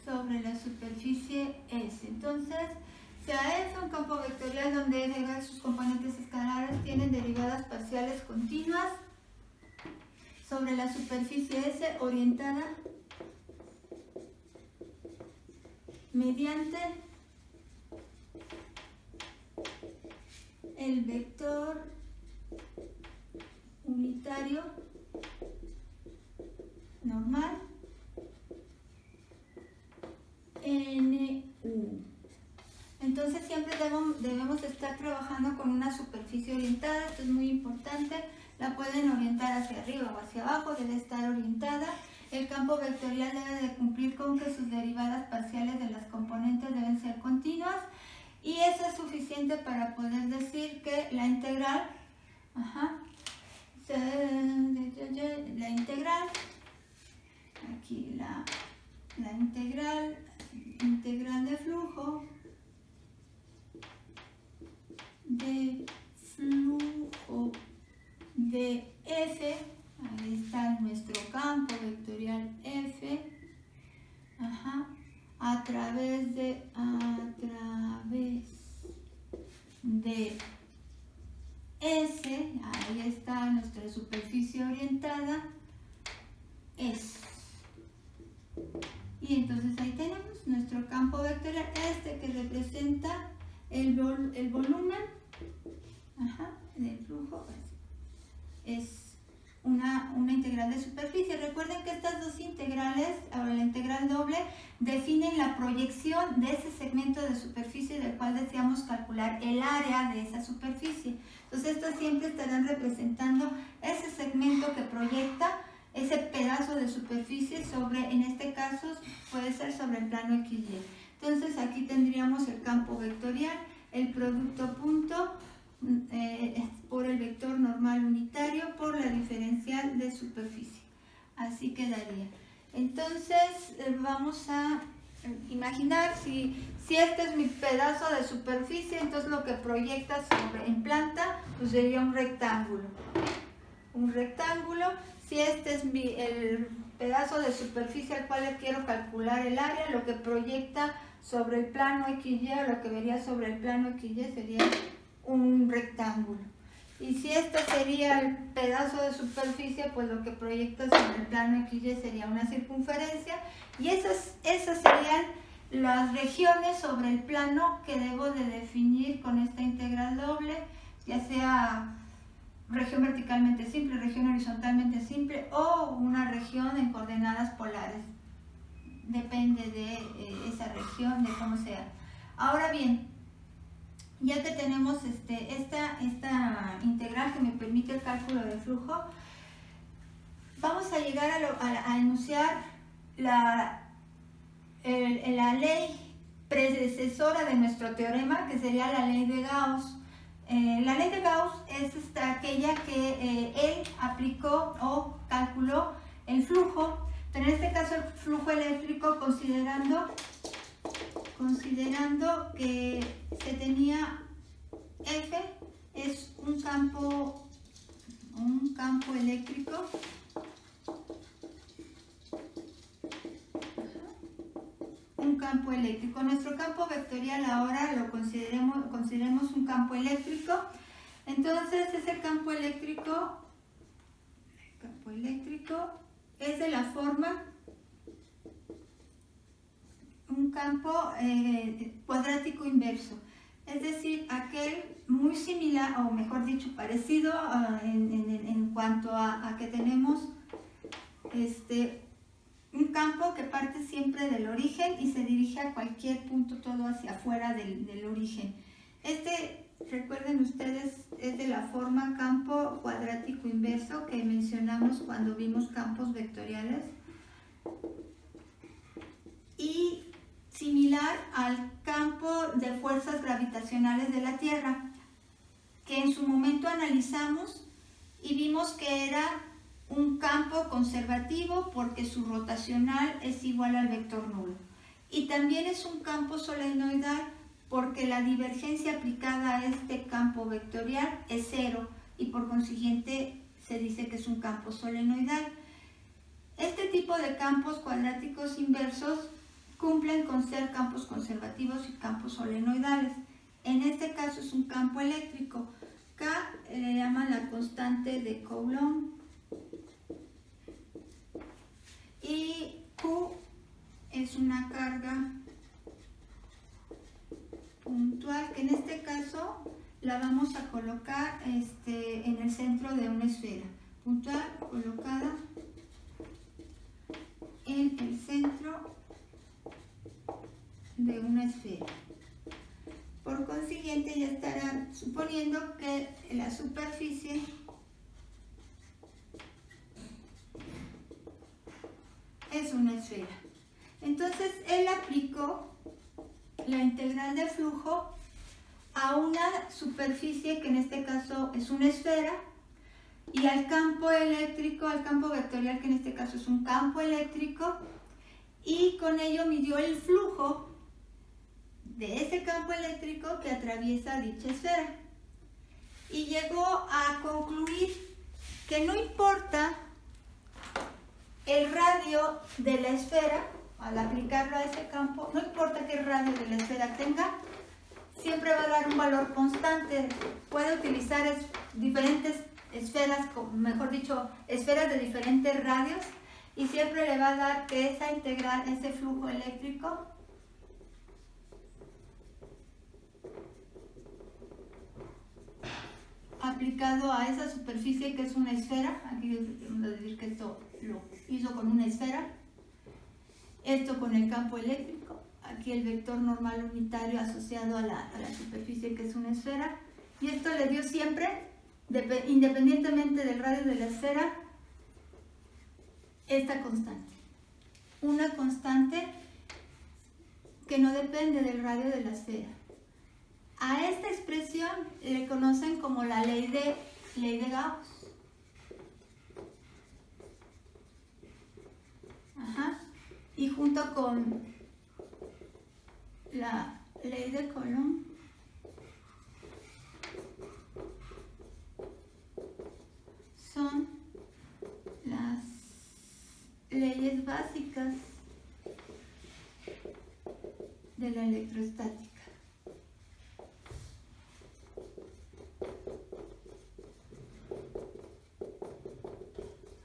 Sobre la superficie S. Entonces, sea S un campo vectorial donde sus componentes escalares tienen derivadas parciales continuas sobre la superficie S orientada mediante el vector unitario normal NU. Entonces siempre debemos estar trabajando con una superficie orientada, esto es muy importante, la pueden orientar hacia arriba o hacia abajo, debe estar orientada el campo vectorial debe de cumplir con que sus derivadas parciales de las componentes deben ser continuas, y eso es suficiente para poder decir que la integral, aquí la integral de flujo de F, ahí está nuestro campo vectorial F, a través de S, ahí está nuestra superficie orientada, S. Y entonces ahí tenemos nuestro campo vectorial, que representa el volumen del flujo, es una integral de superficie. Recuerden que estas dos integrales, ahora la integral doble, definen la proyección de ese segmento de superficie del cual deseamos calcular el área de esa superficie. Entonces estas siempre estarán representando ese segmento que proyecta ese pedazo de superficie sobre, en este caso puede ser sobre el plano XY. Entonces aquí tendríamos el campo vectorial, el producto punto por el vector normal unitario por la diferencial de superficie. Así quedaría. Entonces vamos a imaginar si este es mi pedazo de superficie, entonces lo que proyecta sobre en planta pues sería un rectángulo. Si este es el pedazo de superficie al cual le quiero calcular el área, lo que proyecta sobre el plano XY, o lo que vería sobre el plano XY sería un rectángulo. Y si este sería el pedazo de superficie, pues lo que proyecta sobre el plano XY sería una circunferencia, y esas serían las regiones sobre el plano que debo de definir con esta integral doble, ya sea región verticalmente simple, región horizontalmente simple o una región en coordenadas polares. Depende de esa región, de cómo sea. Ahora bien, ya que tenemos esta integral que me permite el cálculo del flujo, vamos a llegar a enunciar la ley predecesora de nuestro teorema, que sería la ley de Gauss. La ley de Gauss es aquella que él aplicó o calculó el flujo, pero en este caso el flujo eléctrico considerando que se tenía F es un campo eléctrico Nuestro campo vectorial ahora lo consideremos un campo eléctrico. Entonces ese campo eléctrico es de la forma un campo cuadrático inverso, es decir, aquel muy similar, o mejor dicho, parecido en cuanto a que tenemos un campo que parte siempre del origen y se dirige a cualquier punto, todo hacia afuera del origen. Recuerden ustedes, es de la forma campo cuadrático inverso que mencionamos cuando vimos campos vectoriales, y similar al campo de fuerzas gravitacionales de la Tierra, que en su momento analizamos y vimos que era un campo conservativo porque su rotacional es igual al vector nulo. Y también es un campo solenoidal porque la divergencia aplicada a este campo vectorial es cero y por consiguiente se dice que es un campo solenoidal. Este tipo de campos cuadráticos inversos cumplen con ser campos conservativos y campos solenoidales. En este caso es un campo eléctrico. K le llaman la constante de Coulomb y Q es una carga puntual, que en este caso la vamos a colocar en el centro de una esfera. Puntual colocada en el centro de una esfera. Por consiguiente, ya estarán suponiendo que la superficie es una esfera. Entonces él aplicó la integral de flujo a una superficie que en este caso es una esfera, y al campo eléctrico, al campo vectorial que en este caso es un campo eléctrico, y con ello midió el flujo de ese campo eléctrico que atraviesa dicha esfera. Y llegó a concluir que no importa el radio de la esfera, al aplicarlo a ese campo, no importa qué radio de la esfera tenga, siempre va a dar un valor constante. Puede utilizar diferentes esferas, mejor dicho, esferas de diferentes radios, y siempre le va a dar que esa integral, ese flujo eléctrico, aplicado a esa superficie que es una esfera, aquí vamos a decir que esto lo hizo con una esfera, esto con el campo eléctrico, aquí el vector normal unitario asociado a la superficie que es una esfera, y esto le dio siempre, independientemente del radio de la esfera, esta constante. Una constante que no depende del radio de la esfera. A esta expresión le conocen como la ley de Gauss. Ajá. Y junto con la ley de Coulomb son las leyes básicas de la electrostática.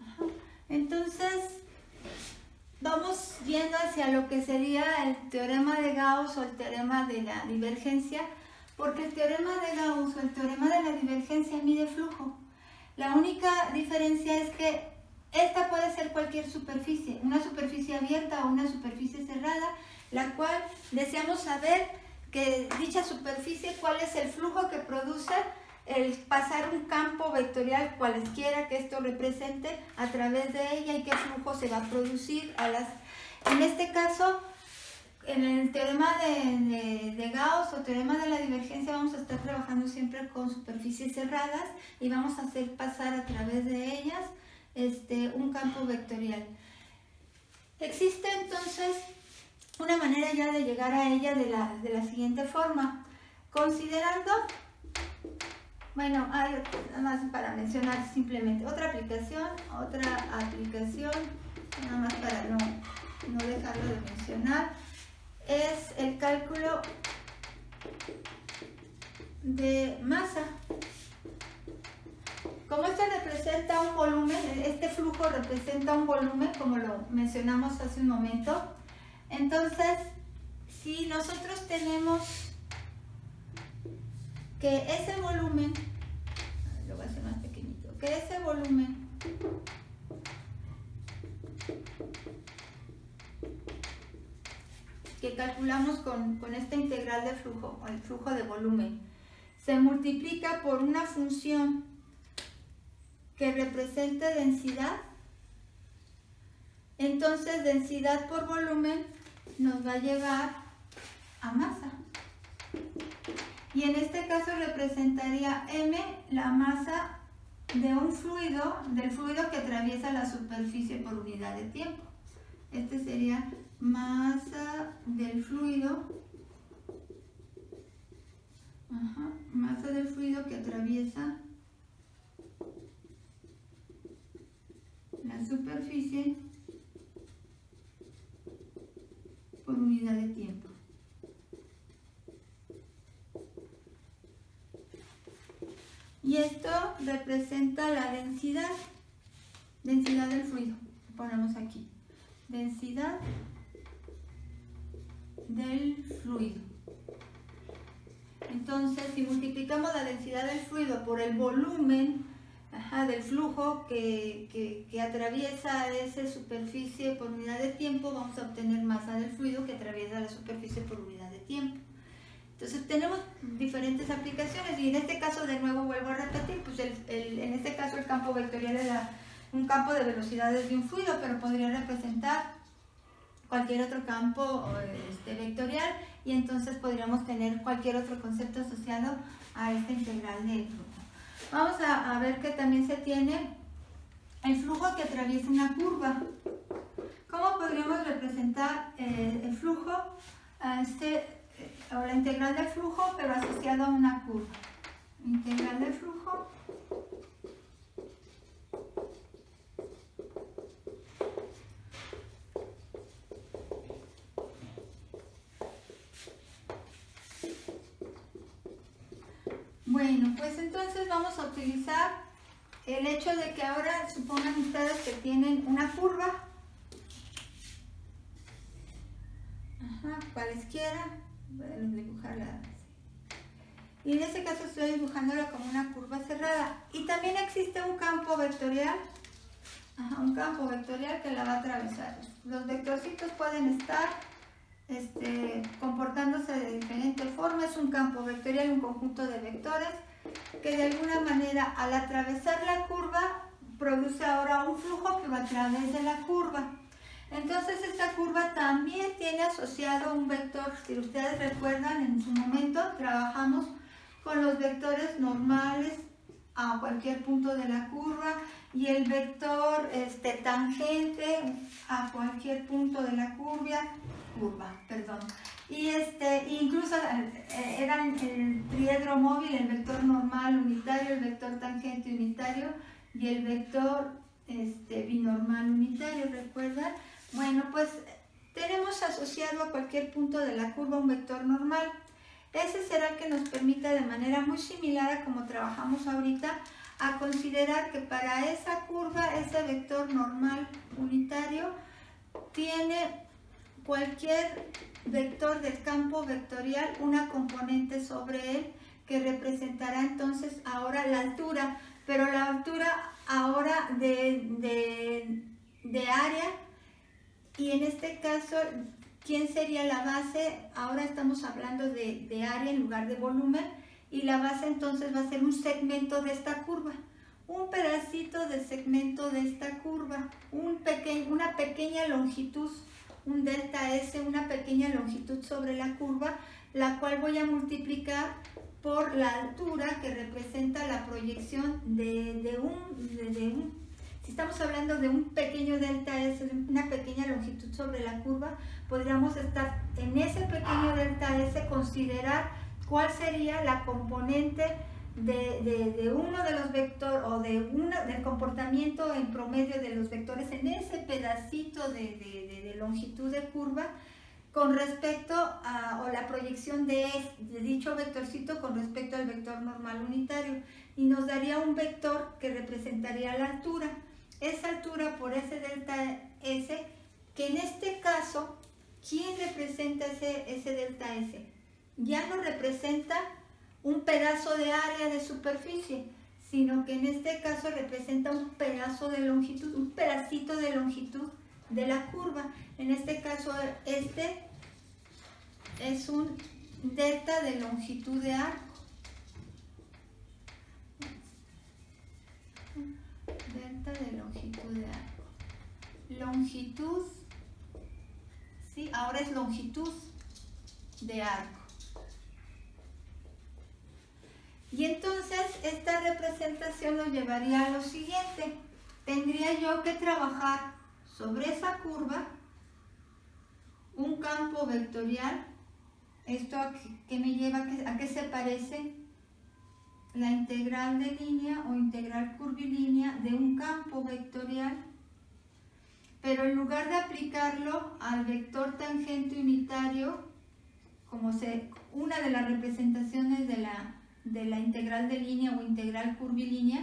Ajá. Entonces, vamos yendo hacia lo que sería el teorema de Gauss o el teorema de la divergencia, porque el teorema de Gauss o el teorema de la divergencia mide flujo. La única diferencia es que esta puede ser cualquier superficie, una superficie abierta o una superficie cerrada, la cual deseamos saber que dicha superficie, cuál es el flujo que produce el pasar un campo vectorial cualesquiera que esto represente a través de ella, y qué flujo se va a producir en este caso, en el teorema de Gauss o teorema de la divergencia, vamos a estar trabajando siempre con superficies cerradas y vamos a hacer pasar a través de ellas un campo vectorial. Existe entonces una manera ya de llegar a ella de la siguiente forma, considerando, bueno, hay nada más para mencionar simplemente otra aplicación, nada más para no dejarlo de mencionar, es el cálculo de masa. Como este representa un volumen, este flujo representa un volumen, como lo mencionamos hace un momento, entonces, si nosotros tenemos que ese volumen, lo voy a hacer más pequeñito, que ese volumen que calculamos con esta integral de flujo, o el flujo de volumen, se multiplica por una función que represente densidad, entonces densidad por volumen nos va a llevar a masa. Y en este caso representaría m la masa de un fluido, del fluido que atraviesa la superficie por unidad de tiempo. Este sería masa del fluido, masa del fluido que atraviesa la superficie por unidad de tiempo. Y esto representa la densidad del fluido. Ponemos aquí, densidad del fluido. Entonces, si multiplicamos la densidad del fluido por el volumen del flujo que atraviesa esa superficie por unidad de tiempo, vamos a obtener masa del fluido que atraviesa la superficie por unidad de tiempo. Entonces tenemos diferentes aplicaciones, y en este caso, de nuevo vuelvo a repetir, pues en este caso el campo vectorial era un campo de velocidades de un fluido, pero podría representar cualquier otro campo vectorial, y entonces podríamos tener cualquier otro concepto asociado a esta integral del flujo. Vamos a ver que también se tiene el flujo que atraviesa una curva. ¿Cómo podríamos representar el flujo o la integral del flujo, pero asociado a una curva? Integral del flujo Bueno, pues entonces vamos a utilizar el hecho de que ahora supongan ustedes que tienen una curva, cualesquiera, pueden dibujarla así. Y en este caso estoy dibujándola como una curva cerrada. Y también existe un campo vectorial, que la va a atravesar. Los vectorcitos pueden estar comportándose de diferente forma. Es un campo vectorial, un conjunto de vectores que de alguna manera al atravesar la curva produce ahora un flujo que va a través de la curva. Entonces esta curva también tiene asociado un vector. Si ustedes recuerdan, en su momento trabajamos con los vectores normales a cualquier punto de la curva y el vector tangente a cualquier punto de la curva, y incluso eran el triedro móvil, el vector normal unitario, el vector tangente unitario y el vector binormal unitario, ¿recuerdan? Bueno, pues tenemos asociado a cualquier punto de la curva un vector normal. Ese será el que nos permita, de manera muy similar a como trabajamos ahorita, a considerar que para esa curva, ese vector normal unitario tiene cualquier vector del campo vectorial una componente sobre él que representará entonces ahora la altura, pero la altura ahora de área, y en este caso, ¿quién sería la base? Ahora estamos hablando de área en lugar de volumen, y la base entonces va a ser un segmento de esta curva, un pedacito de segmento de esta curva, una pequeña longitud, un delta S, una pequeña longitud sobre la curva, la cual voy a multiplicar por la altura que representa la proyección si estamos hablando de un pequeño delta S, una pequeña longitud sobre la curva, podríamos estar en ese pequeño delta S, considerar cuál sería la componente de uno de los vectores o del comportamiento en promedio de los vectores en ese pedacito de longitud de curva con respecto o la proyección de dicho vectorcito con respecto al vector normal unitario, y nos daría un vector que representaría la altura. Esa altura por ese delta S, que en este caso, ¿quién representa ese delta S? Ya no representa un pedazo de área de superficie, sino que en este caso representa un pedazo de longitud, un pedacito de longitud de la curva. En este caso, es un delta de longitud de arco. Delta de longitud de arco. Longitud, sí, ahora es longitud de arco. Y entonces esta representación nos llevaría a lo siguiente. Tendría yo que trabajar sobre esa curva un campo vectorial. ¿Esto que me lleva a qué se parece? La integral de línea o integral curvilínea de un campo vectorial, pero en lugar de aplicarlo al vector tangente unitario, como una de las representaciones de la integral de línea o integral curvilínea,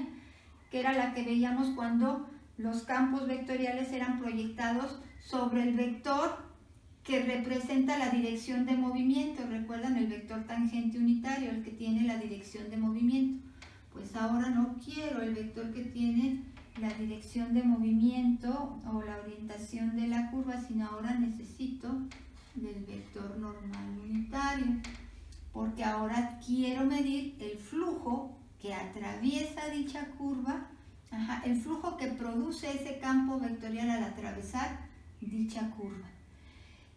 que era la que veíamos cuando los campos vectoriales eran proyectados sobre el vector que representa la dirección de movimiento. ¿Recuerdan el vector tangente unitario, el que tiene la dirección de movimiento? Pues ahora no quiero el vector que tiene la dirección de movimiento o la orientación de la curva, sino ahora necesito del vector normal unitario, porque ahora quiero medir el flujo que atraviesa dicha curva, el flujo que produce ese campo vectorial al atravesar dicha curva.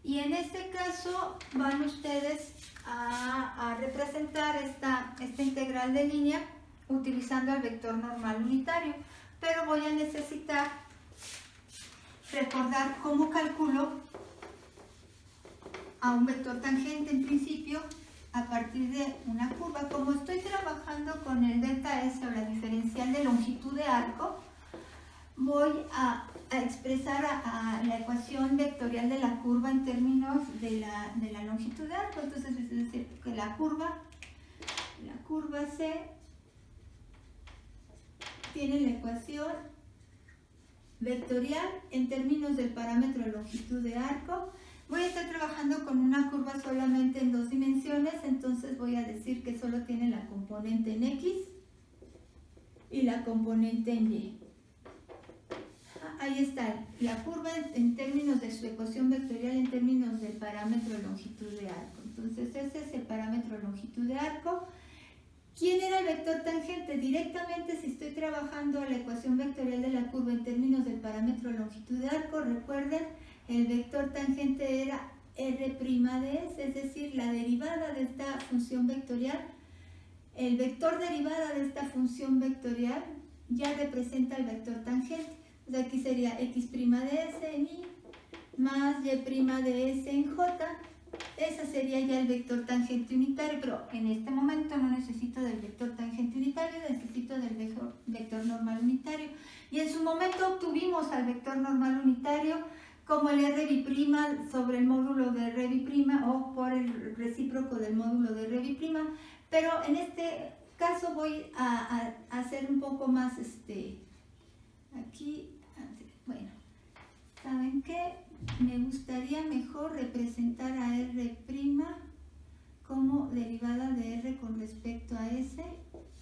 Y en este caso van ustedes a representar esta integral de línea utilizando el vector normal unitario, pero voy a necesitar recordar cómo calculo a un vector tangente en principio a partir de una curva. Como estoy trabajando con el delta S o la diferencial de longitud de arco, voy a expresar a la ecuación vectorial de la curva en términos de la longitud de arco. Entonces es decir que la curva C tiene la ecuación vectorial en términos del parámetro de longitud de arco. Voy a estar trabajando con una curva solamente en 2 dimensiones, entonces voy a decir que solo tiene la componente en X y la componente en Y. Ahí está, la curva en términos de su ecuación vectorial en términos del parámetro de longitud de arco. Entonces ese es el parámetro de longitud de arco. ¿Quién era el vector tangente? Directamente, si estoy trabajando la ecuación vectorial de la curva en términos del parámetro de longitud de arco, recuerden, el vector tangente era R' de S, es decir, la derivada de esta función vectorial. El vector derivada de esta función vectorial ya representa el vector tangente. Entonces aquí sería X' de S en Y más Y' de S en J. Ese sería ya el vector tangente unitario, pero en este momento no necesito del vector tangente unitario, necesito del vector normal unitario. Y en su momento obtuvimos al vector normal unitario como el R' sobre el módulo de R' o por el recíproco del módulo de R', pero en este caso voy a hacer un poco más, aquí, bueno, ¿saben qué? Me gustaría mejor representar a R' como derivada de R con respecto a S,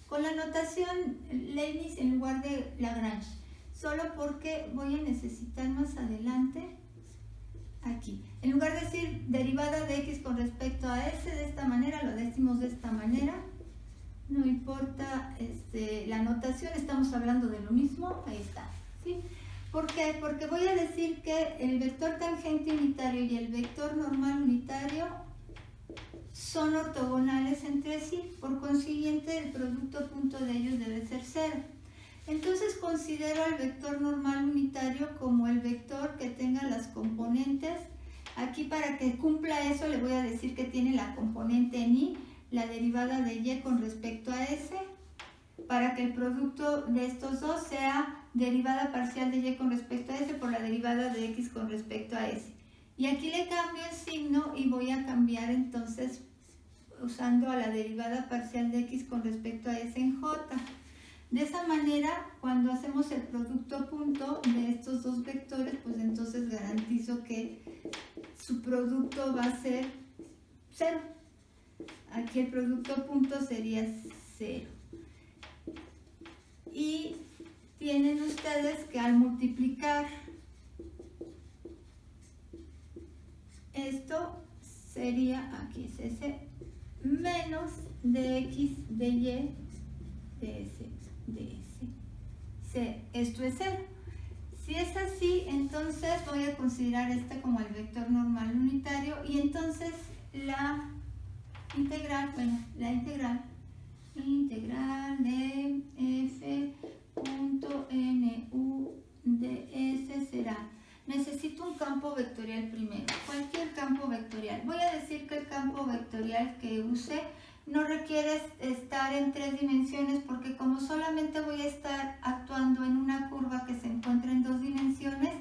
con la notación Leibniz en lugar de Lagrange, solo porque voy a necesitar más adelante, aquí, en lugar de decir derivada de X con respecto a S de esta manera, lo decimos de esta manera, no importa la notación, estamos hablando de lo mismo, ahí está, ¿sí? ¿Por qué? Porque voy a decir que el vector tangente unitario y el vector normal unitario son ortogonales entre sí, por consiguiente el producto punto de ellos debe ser 0. Entonces considero al vector normal unitario como el vector que tenga las componentes. Aquí para que cumpla eso le voy a decir que tiene la componente en Y, la derivada de Y con respecto a S, para que el producto de estos dos sea derivada parcial de Y con respecto a S por la derivada de X con respecto a S. Y aquí le cambio el signo y voy a cambiar entonces usando a la derivada parcial de X con respecto a S en J. De esa manera, cuando hacemos el producto punto de estos dos vectores, pues entonces garantizo que su producto va a ser 0. Aquí el producto punto sería 0. Y tienen ustedes que al multiplicar esto sería, aquí es S, menos de X de Y de S de S. Esto es 0. Si es así, entonces voy a considerar este como el vector normal unitario y entonces la integral de f.nu de S será, necesito un campo vectorial primero, cualquier campo vectorial. Voy a decir que el campo vectorial que use no requiere estar en 3 dimensiones porque como solamente voy a estar actuando en una curva que se encuentra en 2 dimensiones,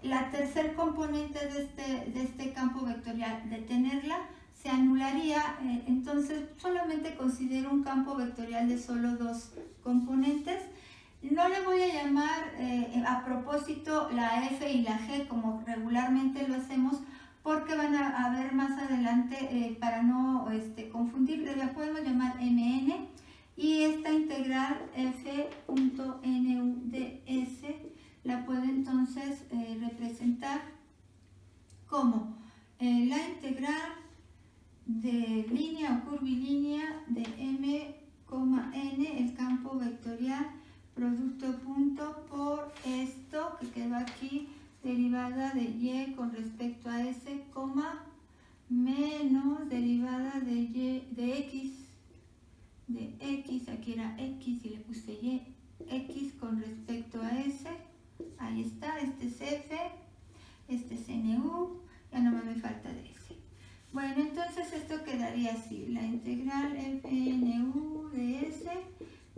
la tercer componente de este campo vectorial, de tenerla, se anularía, entonces solamente considero un campo vectorial de solo 2 componentes. No le voy a llamar a propósito la F y la G como regularmente lo hacemos porque van a ver más adelante para no confundir, le podemos llamar MN y esta integral f.nu de S la puedo entonces representar como la integral de línea o curvilínea de m, n, el campo vectorial producto punto por esto que quedó aquí derivada de y con respecto a s, coma, menos derivada de y, de x, aquí era x y le puse y, x con respecto a s, ahí está, este es f, este es nu, ya nomás me falta de s. Bueno, entonces esto quedaría así, la integral fnu de s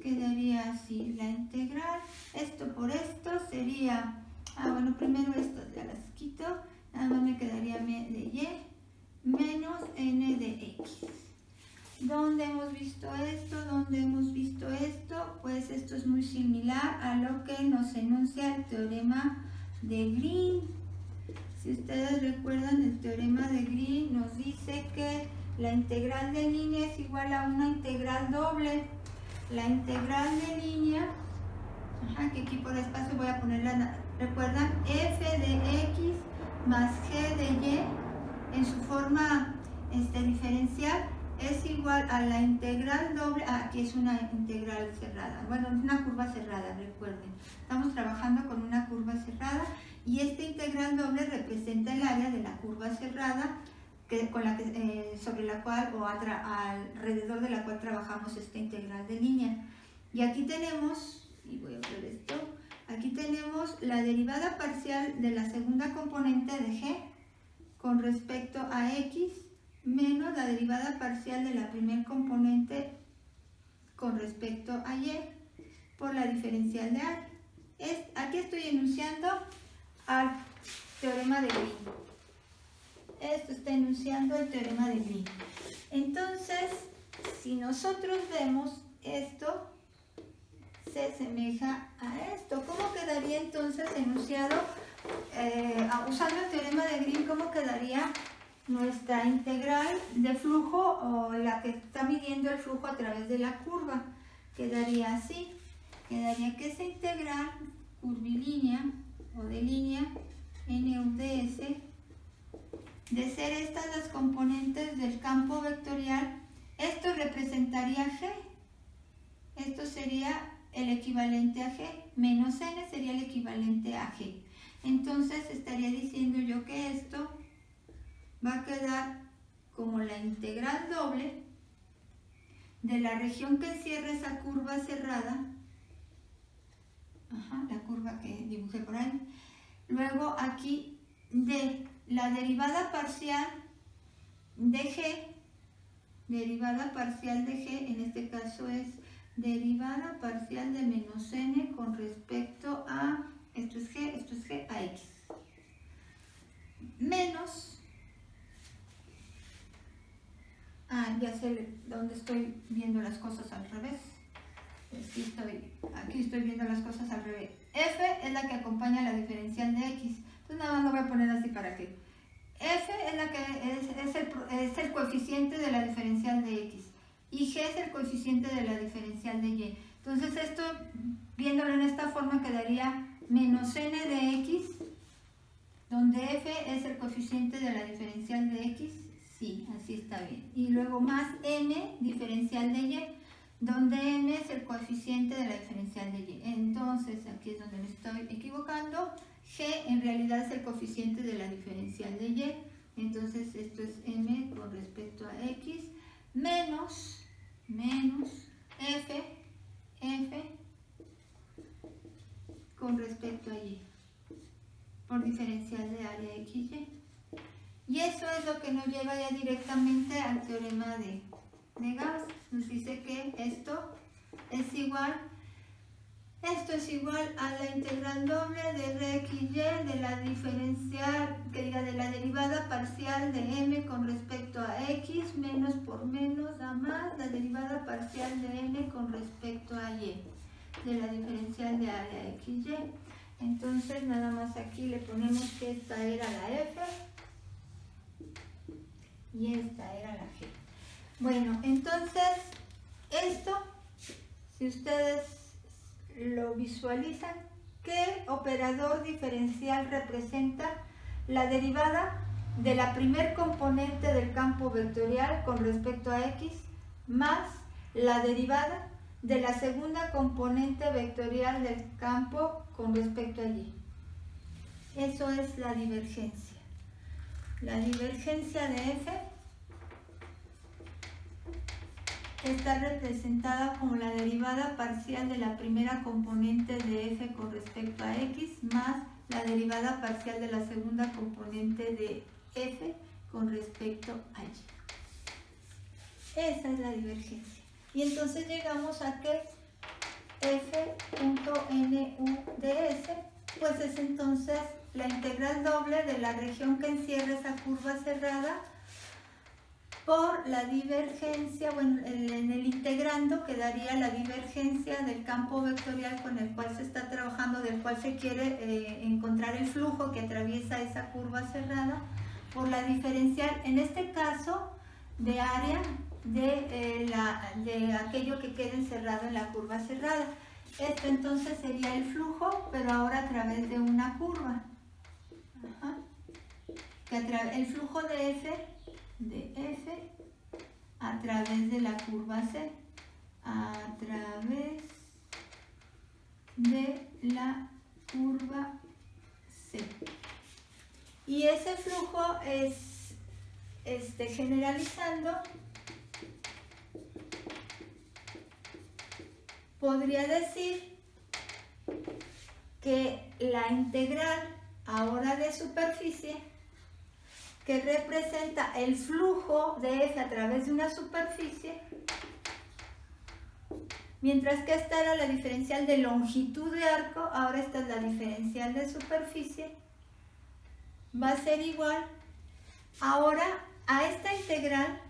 quedaría así, la integral, esto por esto sería, bueno, primero esto ya las quito, nada más me quedaría de y menos n de x. ¿Dónde hemos visto esto? ¿Dónde hemos visto esto? Pues esto es muy similar a lo que nos enuncia el teorema de Green. Si ustedes recuerdan, el teorema de Green nos dice que la integral de línea es igual a una integral doble. La integral de línea, que aquí por espacio voy a ponerla, recuerdan, f de x más g de y en su forma diferencial es igual a la integral doble, aquí es una integral cerrada, bueno, es una curva cerrada, recuerden, estamos trabajando con una curva cerrada y esta integral doble representa el área de la curva cerrada sobre la cual o alrededor de la cual trabajamos esta integral de línea. Y aquí tenemos, y voy a ver esto, aquí tenemos la derivada parcial de la segunda componente de g con respecto a x menos la derivada parcial de la primera componente con respecto a y por la diferencial de área. Aquí estoy enunciando al teorema de Green. Esto está enunciando el teorema de Green. Entonces, si nosotros vemos esto, se asemeja a esto. ¿Cómo quedaría entonces enunciado, usando el teorema de Green, cómo quedaría nuestra integral de flujo o la que está midiendo el flujo a través de la curva? Quedaría así. Quedaría que esa integral curvilínea o de línea nu de s, de ser estas las componentes del campo vectorial, esto representaría g. Esto sería el equivalente a g, menos n sería el equivalente a g. Entonces estaría diciendo yo que esto va a quedar como la integral doble de la región que encierra esa curva cerrada, la curva que dibujé por ahí, luego aquí de la derivada parcial de g, en este caso es derivada parcial de menos n con respecto a, esto es g a x, menos, ya sé dónde estoy viendo las cosas al revés, aquí estoy viendo las cosas al revés, f es la que acompaña la diferencial de x, entonces nada más lo voy a poner así para que, f es la que es el coeficiente de la diferencial de x, y g es el coeficiente de la diferencial de y. Entonces esto, viéndolo en esta forma, quedaría menos n de x, donde f es el coeficiente de la diferencial de x, sí, así está bien. Y luego más m diferencial de y, donde m es el coeficiente de la diferencial de y. Entonces aquí es donde me estoy equivocando, g en realidad es el coeficiente de la diferencial de y. Entonces esto es m con respecto a x, menos f con respecto a y, por diferencial de área xy. Y eso es lo que nos lleva ya directamente al teorema de Gauss. Nos dice que esto es igual a la integral doble de rxy de la diferencial, de la derivada parcial de m con respecto a x, menos por menos a más la derivada parcial de n con respecto a y, de la diferencial de área xy. Entonces nada más aquí le ponemos que esta era la f y esta era la g. Bueno, entonces esto, si ustedes lo visualizan, ¿qué operador diferencial representa la derivada de la primer componente del campo vectorial con respecto a x más la derivada de la segunda componente vectorial del campo con respecto a y? Eso es la divergencia. La divergencia de F está representada como la derivada parcial de la primera componente de F con respecto a X más la derivada parcial de la segunda componente de F con respecto a Y. Esa es la divergencia. Y entonces llegamos a que F.nu de S, pues es entonces la integral doble de la región que encierra esa curva cerrada por la divergencia, bueno, en el integrando quedaría la divergencia del campo vectorial con el cual se está trabajando, del cual se quiere encontrar el flujo que atraviesa esa curva cerrada, por la diferencial, en este caso, de área de aquello que quede encerrado en la curva cerrada. Esto entonces sería el flujo, pero ahora a través de una curva. Ajá. El flujo de F a través de la curva C, a través de la curva C. Y ese flujo es, generalizando, podría decir que la integral ahora de superficie, que representa el flujo de F a través de una superficie, mientras que esta era la diferencial de longitud de arco, ahora esta es la diferencial de superficie, va a ser igual ahora a esta integral.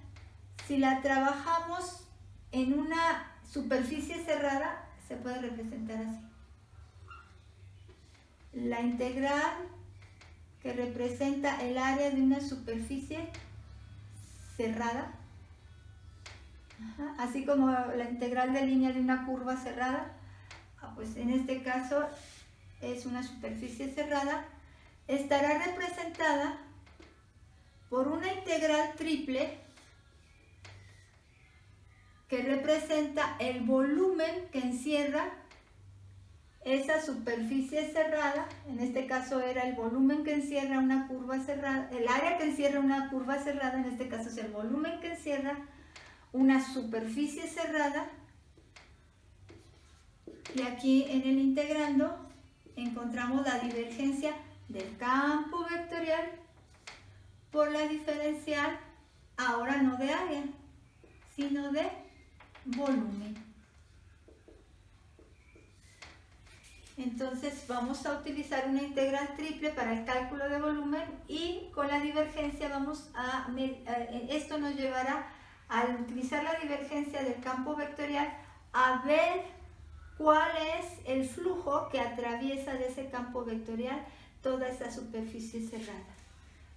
Si la trabajamos en una superficie cerrada, se puede representar así. La integral que representa el área de una superficie cerrada, así como la integral de línea de una curva cerrada, pues en este caso es una superficie cerrada, estará representada por una integral triple que representa el volumen que encierra esa superficie cerrada. En este caso era el volumen que encierra una curva cerrada, el área que encierra una curva cerrada, en este caso es el volumen que encierra una superficie cerrada. Y aquí en el integrando encontramos la divergencia del campo vectorial por la diferencial, ahora no de área, sino de volumen. Entonces vamos a utilizar una integral triple para el cálculo de volumen y con la divergencia esto nos llevará, al utilizar la divergencia del campo vectorial, a ver cuál es el flujo que atraviesa de ese campo vectorial toda esa superficie cerrada.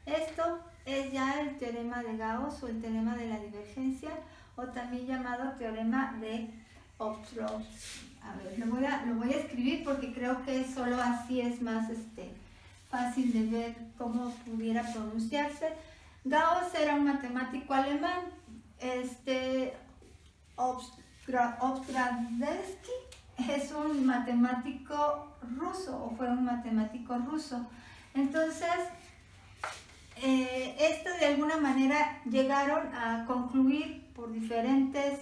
Esto es ya el teorema de Gauss o el teorema de la divergencia, o también llamado teorema de Ostrov. A ver, lo voy a escribir porque creo que solo así es más fácil de ver cómo pudiera pronunciarse. Gauss era un matemático alemán. Ostravsky es un matemático ruso, o fue un matemático ruso. Entonces, esto de alguna manera llegaron a concluir por diferentes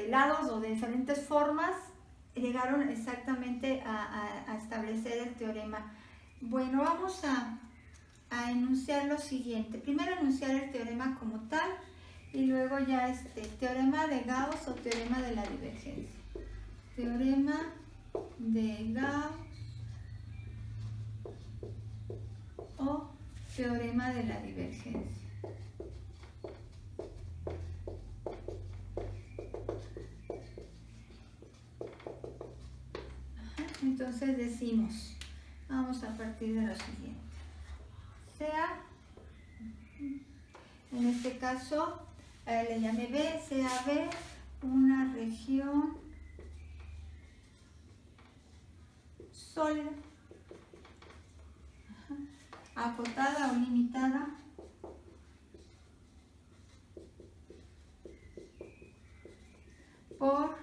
lados o de diferentes formas, llegaron exactamente a establecer el teorema. Bueno, vamos a enunciar lo siguiente. Primero enunciar el teorema como tal y luego ya teorema de Gauss o teorema de la divergencia. Teorema de Gauss o teorema de la divergencia. Entonces decimos, vamos a partir de lo siguiente. Sea, en este caso, le llamé B, sea B una región sólida, acotada o limitada por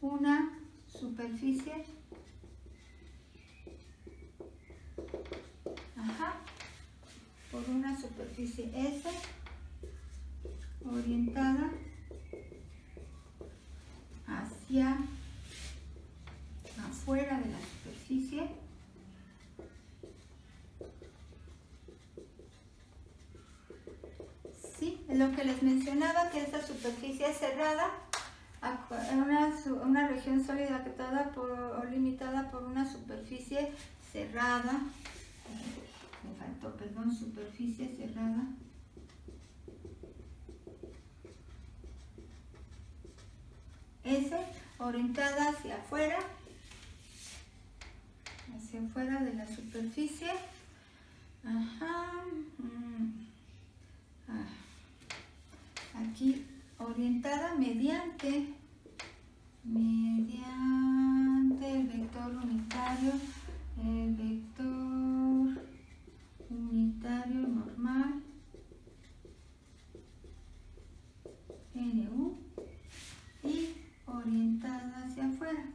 una superficie afuera por una superficie S orientada hacia afuera de la superficie. Sí, es lo que les mencionaba, que esta superficie es cerrada, una región sólida acotada o limitada por una superficie cerrada. Me faltó, perdón, superficie cerrada. S, orientada hacia afuera de la superficie. Aquí orientada mediante el vector unitario, normal, NU, y orientada hacia afuera,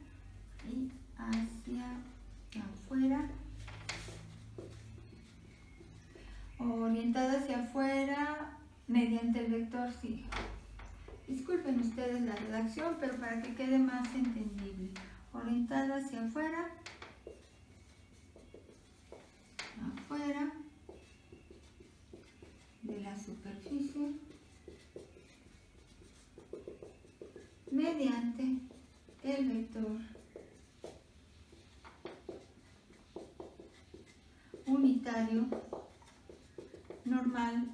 orientada hacia afuera mediante el vector, sí. Disculpen ustedes la redacción, pero para que quede más entendible. Orientada hacia afuera de la superficie mediante el vector unitario normal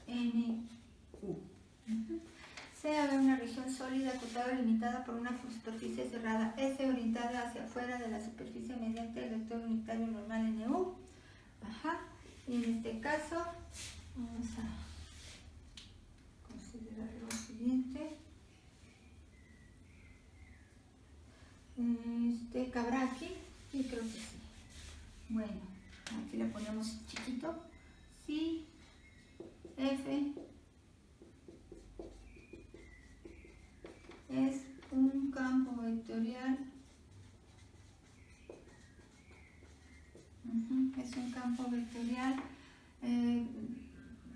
NU. C, haber una región sólida acotada o limitada por una superficie cerrada S orientada hacia afuera de la superficie mediante el vector unitario normal NU. Y en este caso vamos a considerar lo siguiente. ¿Cabrá aquí? Sí, creo que sí. Bueno, aquí le ponemos chiquito. Si F es un campo vectorial,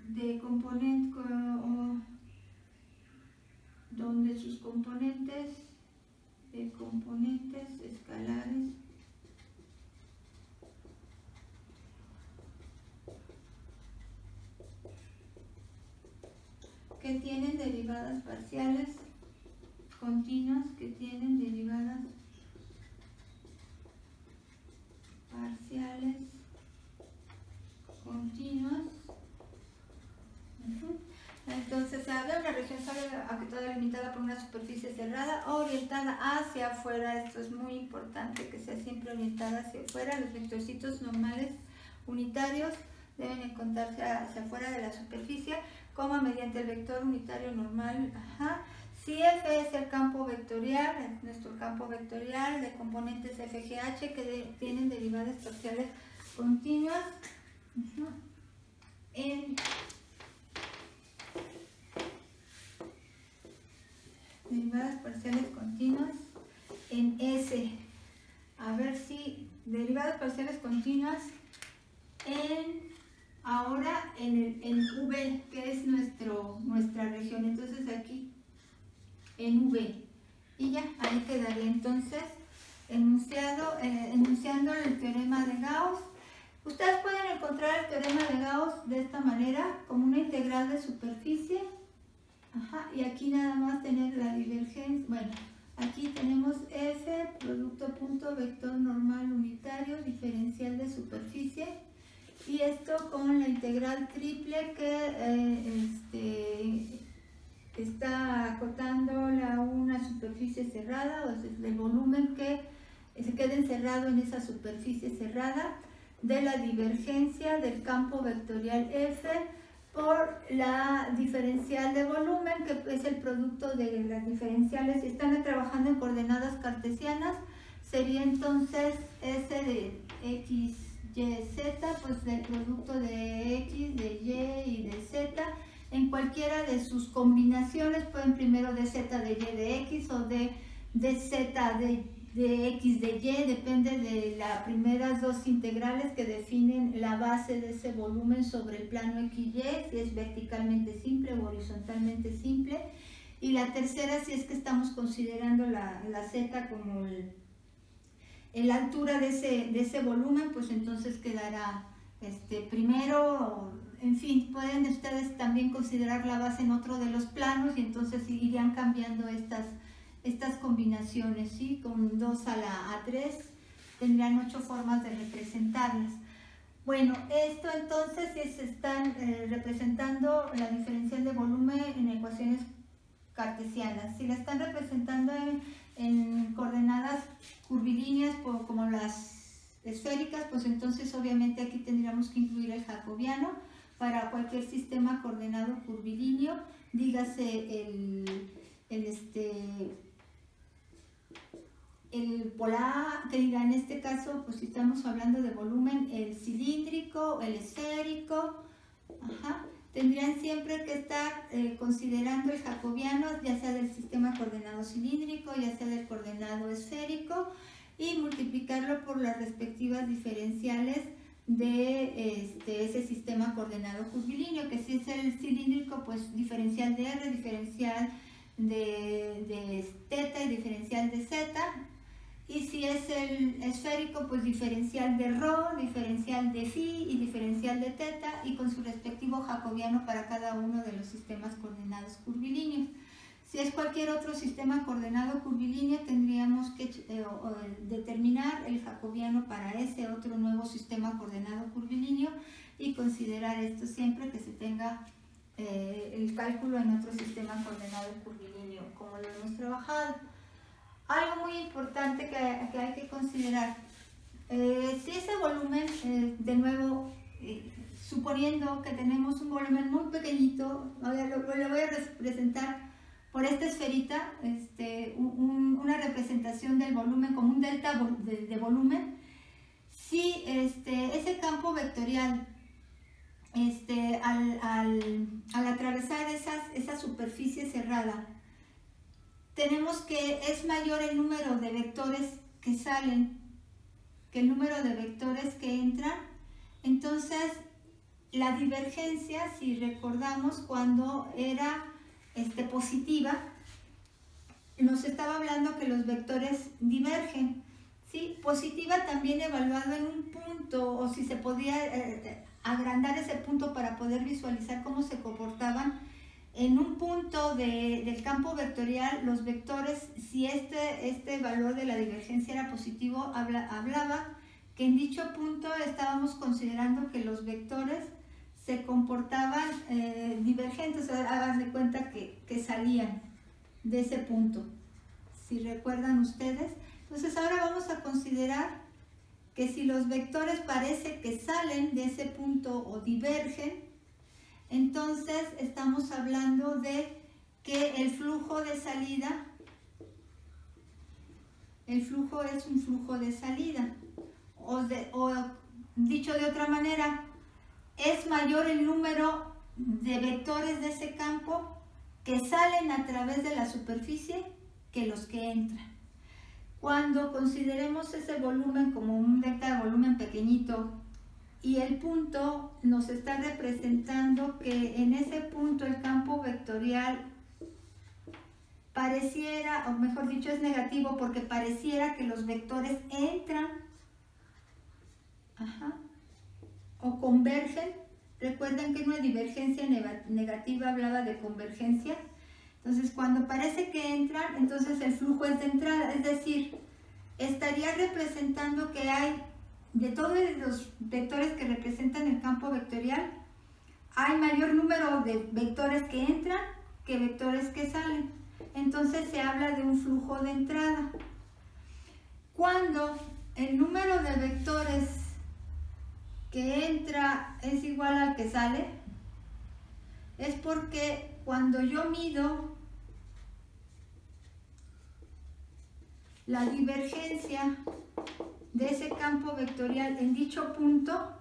de componente donde sus componentes escalares que tienen derivadas parciales continuas, Entonces, habla una región sólida acotada limitada por una superficie cerrada orientada hacia afuera. Esto es muy importante, que sea siempre orientada hacia afuera. Los vectorcitos normales unitarios deben encontrarse hacia afuera de la superficie, como mediante el vector unitario normal. Si F es el campo vectorial, nuestro campo vectorial de componentes FGH que tienen derivadas parciales continuas en derivadas parciales continuas en S. A ver si derivadas parciales continuas ahora en V, que es nuestra región. Entonces aquí en V, y ya, ahí quedaría entonces enunciando el teorema de Gauss. Ustedes pueden encontrar el teorema de Gauss de esta manera, como una integral de superficie. Y aquí nada más tener la divergencia. Bueno, aquí tenemos F, producto punto vector normal unitario, diferencial de superficie. Y esto con la integral triple que está acotándola a una superficie cerrada, o sea, el volumen que se quede encerrado en esa superficie cerrada, de la divergencia del campo vectorial F por la diferencial de volumen, que es el producto de las diferenciales. Si están trabajando en coordenadas cartesianas, sería entonces S de X, Y, Z, pues del producto de X, de Y y de Z, en cualquiera de sus combinaciones. Pueden primero de Z de Y de X o de Z de X de Y, depende de las primeras dos integrales que definen la base de ese volumen sobre el plano XY, si es verticalmente simple o horizontalmente simple. Y la tercera, si es que estamos considerando la Z como la altura de ese volumen, pues entonces quedará primero, en fin, pueden ustedes también considerar la base en otro de los planos y entonces irían cambiando estas combinaciones, ¿sí? Con 2 a la A3 tendrían 8 formas de representarlas. Bueno, esto entonces se están representando la diferencial de volumen en ecuaciones cartesianas. Si la están representando en coordenadas curvilíneas como las esféricas, pues entonces obviamente aquí tendríamos que incluir el jacobiano para cualquier sistema coordenado curvilíneo, dígase el polar, que diga en este caso, pues si estamos hablando de volumen, el cilíndrico, el esférico, tendrían siempre que estar considerando el jacobiano, ya sea del sistema coordenado cilíndrico, ya sea del coordenado esférico, y multiplicarlo por las respectivas diferenciales de ese sistema coordenado curvilíneo, que si es el cilíndrico, pues diferencial de R, diferencial de θ y diferencial de z, y si es el esférico, pues diferencial de ρ, diferencial de φ y diferencial de θ, y con su respectivo jacobiano para cada uno de los sistemas coordenados curvilíneos. Si es cualquier otro sistema coordenado curvilíneo, tendríamos que determinar el jacobiano para ese otro nuevo sistema coordenado curvilíneo y considerar esto siempre que se tenga el cálculo en otro sistema coordenado curvilíneo, como lo hemos trabajado. Algo muy importante que hay que considerar, si ese volumen, de nuevo, suponiendo que tenemos un volumen muy pequeñito, lo voy a representar por esta esferita, una representación del volumen como un delta de volumen. Si ese campo vectorial, al atravesar esa superficie cerrada, tenemos que es mayor el número de vectores que salen que el número de vectores que entran, entonces la divergencia, si recordamos cuando era positiva, nos estaba hablando que los vectores divergen, ¿sí? Positiva también evaluado en un punto, o si se podía agrandar ese punto para poder visualizar cómo se comportaban. En un punto del campo vectorial, los vectores, si este valor de la divergencia era positivo, hablaba que en dicho punto estábamos considerando que los vectores se comportaban divergentes, o sea, hagan de cuenta que salían de ese punto, si recuerdan ustedes. Entonces ahora vamos a considerar que si los vectores parece que salen de ese punto o divergen, entonces estamos hablando de que el flujo de salida, el flujo es un flujo de salida, o dicho de otra manera, es mayor el número de vectores de ese campo que salen a través de la superficie que los que entran. Cuando consideremos ese volumen como un vector de volumen pequeñito y el punto nos está representando que en ese punto el campo vectorial pareciera, o mejor dicho es negativo porque pareciera que los vectores entran o convergen. Recuerden que una divergencia negativa hablaba de convergencia. Entonces cuando parece que entran, entonces el flujo es de entrada, es decir, estaría representando que hay, de todos los vectores que representan el campo vectorial, hay mayor número de vectores que entran que vectores que salen. Entonces se habla de un flujo de entrada. Cuando el número de vectores que entra es igual al que sale, es porque cuando yo mido la divergencia de ese campo vectorial en dicho punto,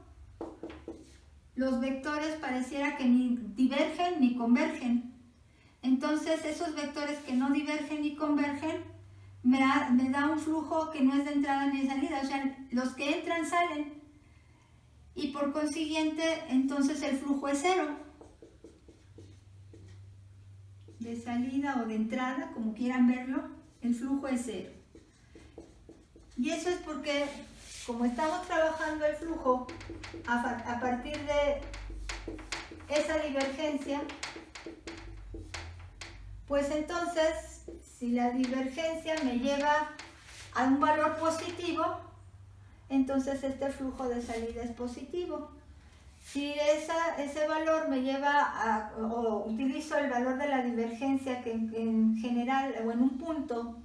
los vectores pareciera que ni divergen ni convergen. Entonces esos vectores que no divergen ni convergen me da un flujo que no es de entrada ni de salida, o sea, los que entran salen, y por consiguiente, entonces el flujo es cero, de salida o de entrada, como quieran verlo, el flujo es cero. Y eso es porque, como estamos trabajando el flujo a partir de esa divergencia, pues entonces, si la divergencia me lleva a un valor positivo, entonces este flujo de salida es positivo. Si ese valor me lleva o utilizo el valor de la divergencia que en general o en un punto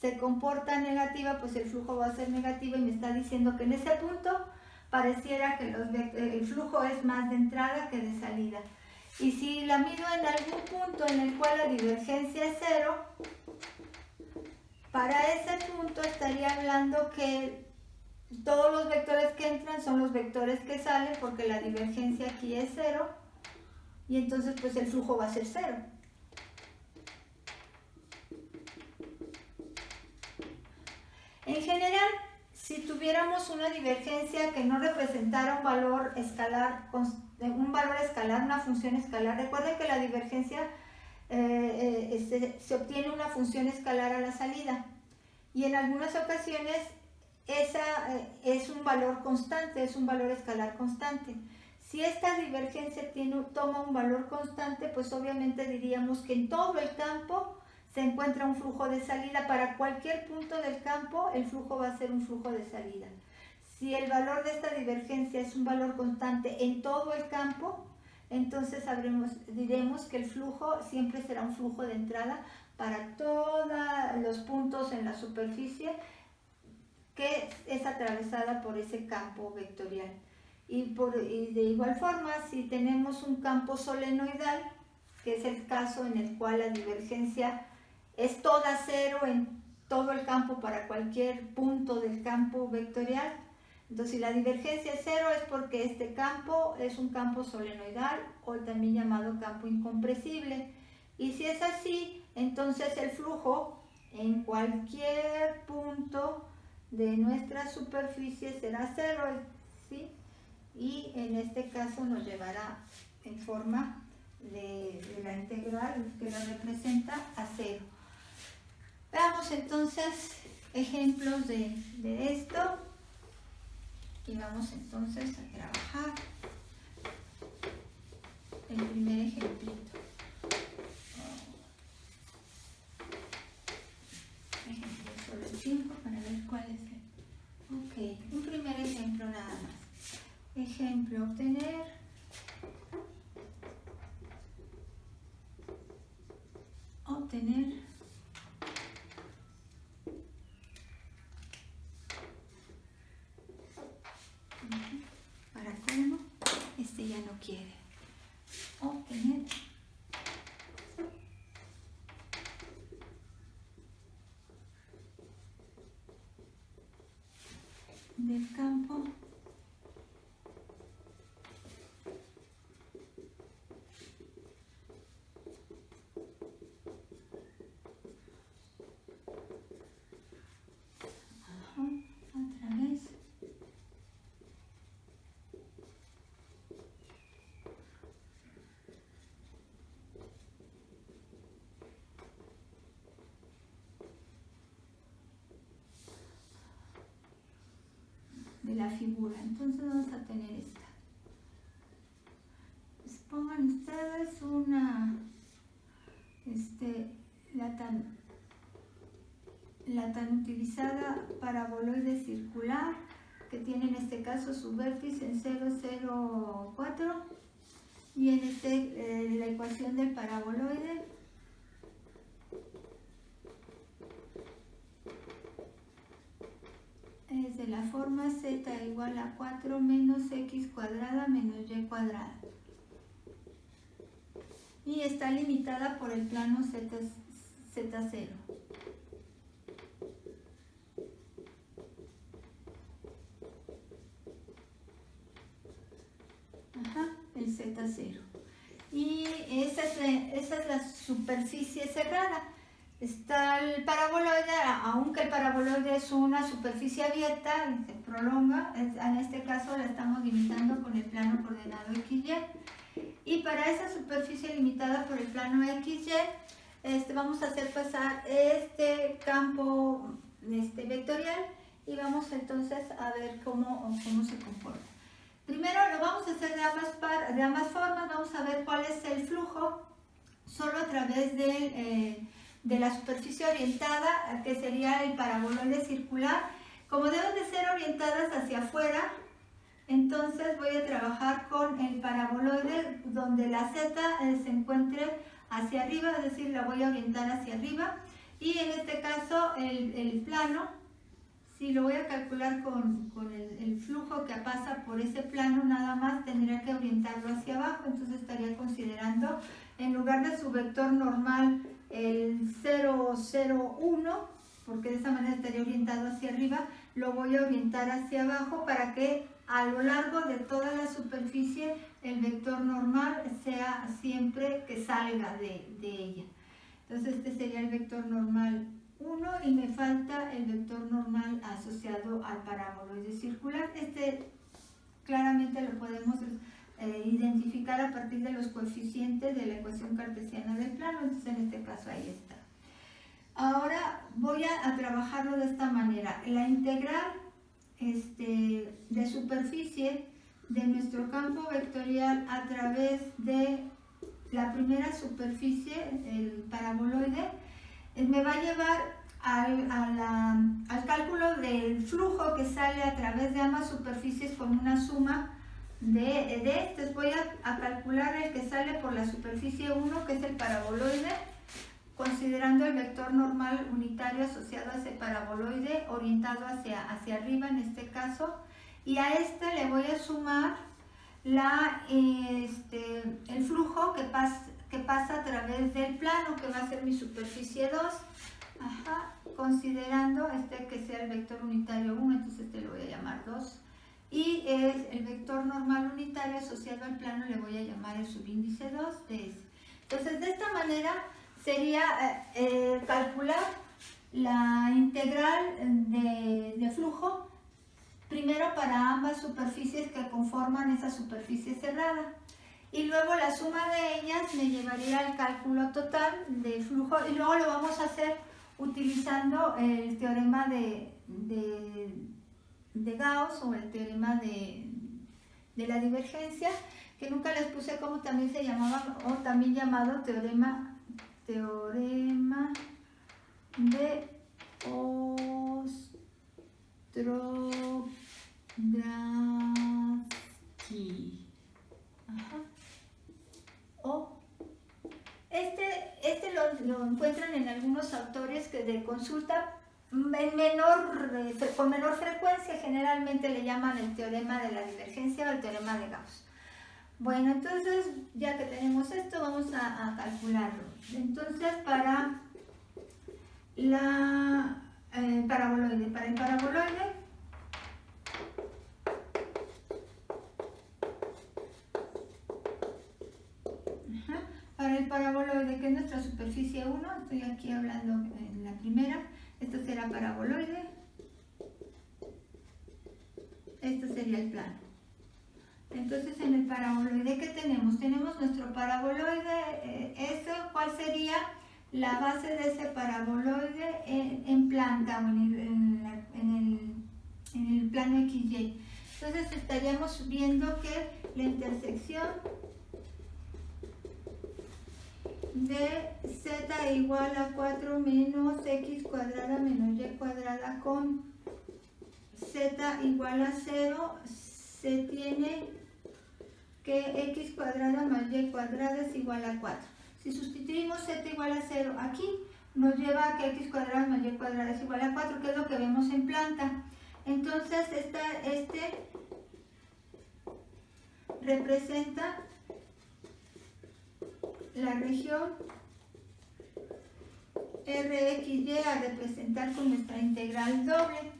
se comporta negativa, pues el flujo va a ser negativo y me está diciendo que en ese punto pareciera que el flujo es más de entrada que de salida. Y si la mido en algún punto en el cual la divergencia es cero, para ese punto estaría hablando que todos los vectores que entran son los vectores que salen, porque la divergencia aquí es cero, y entonces pues el flujo va a ser cero. En general, si tuviéramos una divergencia que no representara un valor escalar, una función escalar, recuerden que la divergencia se obtiene una función escalar a la salida, y en algunas ocasiones esa es un valor constante, es un valor escalar constante. Si esta divergencia toma un valor constante, pues obviamente diríamos que en todo el campo se encuentra un flujo de salida. Para cualquier punto del campo, el flujo va a ser un flujo de salida. Si el valor de esta divergencia es un valor constante en todo el campo, entonces diremos que el flujo siempre será un flujo de entrada para todos los puntos en la superficie que es atravesada por ese campo vectorial. Y de igual forma, si tenemos un campo solenoidal, que es el caso en el cual la divergencia es toda cero en todo el campo para cualquier punto del campo vectorial, entonces si la divergencia es cero es porque este campo es un campo solenoidal, o también llamado campo incompresible. Y si es así, entonces el flujo en cualquier punto de nuestra superficie será cero, ¿sí? Y en este caso nos llevará en forma de la integral que la representa a cero. Veamos entonces ejemplos de esto, y vamos entonces a trabajar el primer ejemplito. Ejemplo solo el 5 para ver cuál es el. Ok, un primer ejemplo nada más. Ejemplo, obtener para colmo, ya no quiere. Obtener del campo otra vez de la figura. Entonces vamos a tener esta. Pues pongan ustedes la tan utilizada paraboloide circular, que tiene en este caso su vértice en 0, 0, 4, y en la ecuación del paraboloide es de la forma z igual a 4 menos x cuadrada menos y cuadrada, y está limitada por el plano z0. El z0. Y esa es la superficie cerrada. Está el paraboloide, aunque el paraboloide es una superficie abierta y se prolonga, en este caso la estamos limitando con el plano coordenado XY. Y para esa superficie limitada por el plano XY, vamos a hacer pasar este campo vectorial y vamos entonces a ver cómo se comporta. Primero lo vamos a hacer de ambas formas, vamos a ver cuál es el flujo solo a través de la superficie orientada, que sería el paraboloide circular. Como deben de ser orientadas hacia afuera, entonces voy a trabajar con el paraboloide donde la z se encuentre hacia arriba, es decir, la voy a orientar hacia arriba. Y en este caso el plano, si lo voy a calcular con el flujo que pasa por ese plano, nada más tendría que orientarlo hacia abajo, entonces estaría considerando, en lugar de su vector normal, el 0, 0, 1, porque de esa manera estaría orientado hacia arriba, lo voy a orientar hacia abajo para que a lo largo de toda la superficie el vector normal sea siempre que salga de ella. Entonces este sería el vector normal 1 y me falta el vector normal asociado al paraboloide circular. Claramente lo podemos identificar a partir de los coeficientes de la ecuación cartesiana del plano, entonces en este caso ahí está. Ahora voy a trabajarlo de esta manera. La integral de superficie de nuestro campo vectorial a través de la primera superficie, el paraboloide, me va a llevar al cálculo del flujo que sale a través de ambas superficies con una suma de estos. Voy a calcular el que sale por la superficie 1, que es el paraboloide, considerando el vector normal unitario asociado a ese paraboloide orientado hacia arriba en este caso, y a le voy a sumar el flujo que pasa a través del plano, que va a ser mi superficie 2, considerando que sea el vector unitario 1, entonces lo voy a llamar 2, y el vector normal unitario asociado al plano le voy a llamar el subíndice 2 de ese. Entonces de esta manera sería calcular la integral de flujo, primero para ambas superficies que conforman esa superficie cerrada, y luego la suma de ellas me llevaría al cálculo total de flujo, y luego lo vamos a hacer utilizando el teorema de Gauss, o el teorema de la divergencia, que nunca les puse cómo también se llamaba, o también llamado teorema de Ostrowski. Lo encuentran en algunos autores de consulta con menor frecuencia. Generalmente le llaman el teorema de la divergencia o el teorema de Gauss. Bueno, entonces ya que tenemos esto, vamos a calcularlo. Entonces para el paraboloide, que es nuestra superficie 1, estoy aquí hablando en la primera, esto será paraboloide, esto sería el plano. Entonces en el paraboloide, ¿qué tenemos? Tenemos nuestro paraboloide, ¿cuál sería la base de ese paraboloide en planta o en el plano XY? Entonces estaríamos viendo que la intersección de z igual a 4 menos x cuadrada menos y cuadrada con z igual a 0, se tiene que x cuadrada más y cuadrada es igual a 4. Si sustituimos z igual a 0 aquí, nos lleva a que x cuadrada más y cuadrada es igual a 4, que es lo que vemos en planta. Entonces representa la región RXY a representar con nuestra integral doble.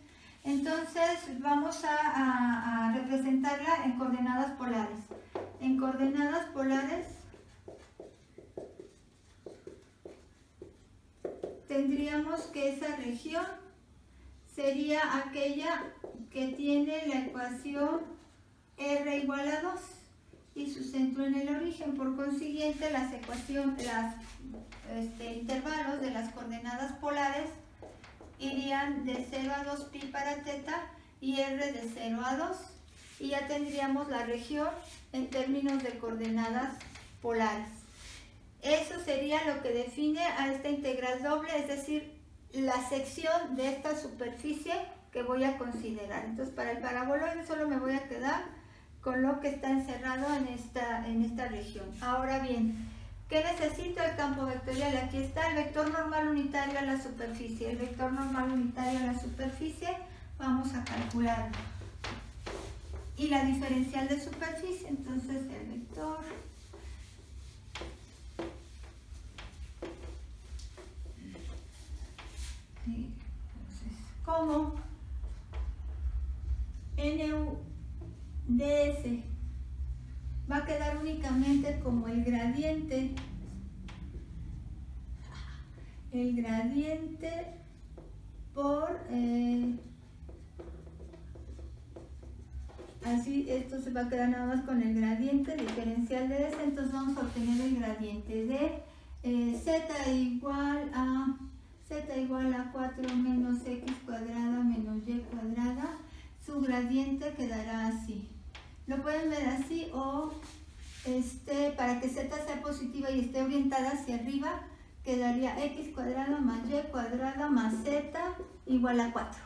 Entonces vamos a representarla en coordenadas polares. En coordenadas polares tendríamos que esa región sería aquella que tiene la ecuación R igual a 2 y su centro en el origen. Por consiguiente, intervalos de las coordenadas polares irían de 0 a 2pi para teta y R de 0 a 2. Y ya tendríamos la región en términos de coordenadas polares. Eso sería lo que define a esta integral doble, es decir, la sección de esta superficie que voy a considerar. Entonces, para el paraboloide solo me voy a quedar con lo que está encerrado en esta región. Ahora bien, ¿qué necesito? El campo vectorial. Aquí está el vector normal unitario a la superficie. El vector normal unitario a la superficie, vamos a calcularlo. Y la diferencial de superficie, entonces el vector como NUDS va a quedar únicamente como el gradiente por así, esto se va a quedar nada más con el gradiente diferencial de S. Entonces vamos a obtener el gradiente de z igual a 4 menos x cuadrada menos y cuadrada. Su gradiente quedará así. Lo pueden ver así, o para que z sea positiva y esté orientada hacia arriba, quedaría x cuadrada más y cuadrada más z igual a 4.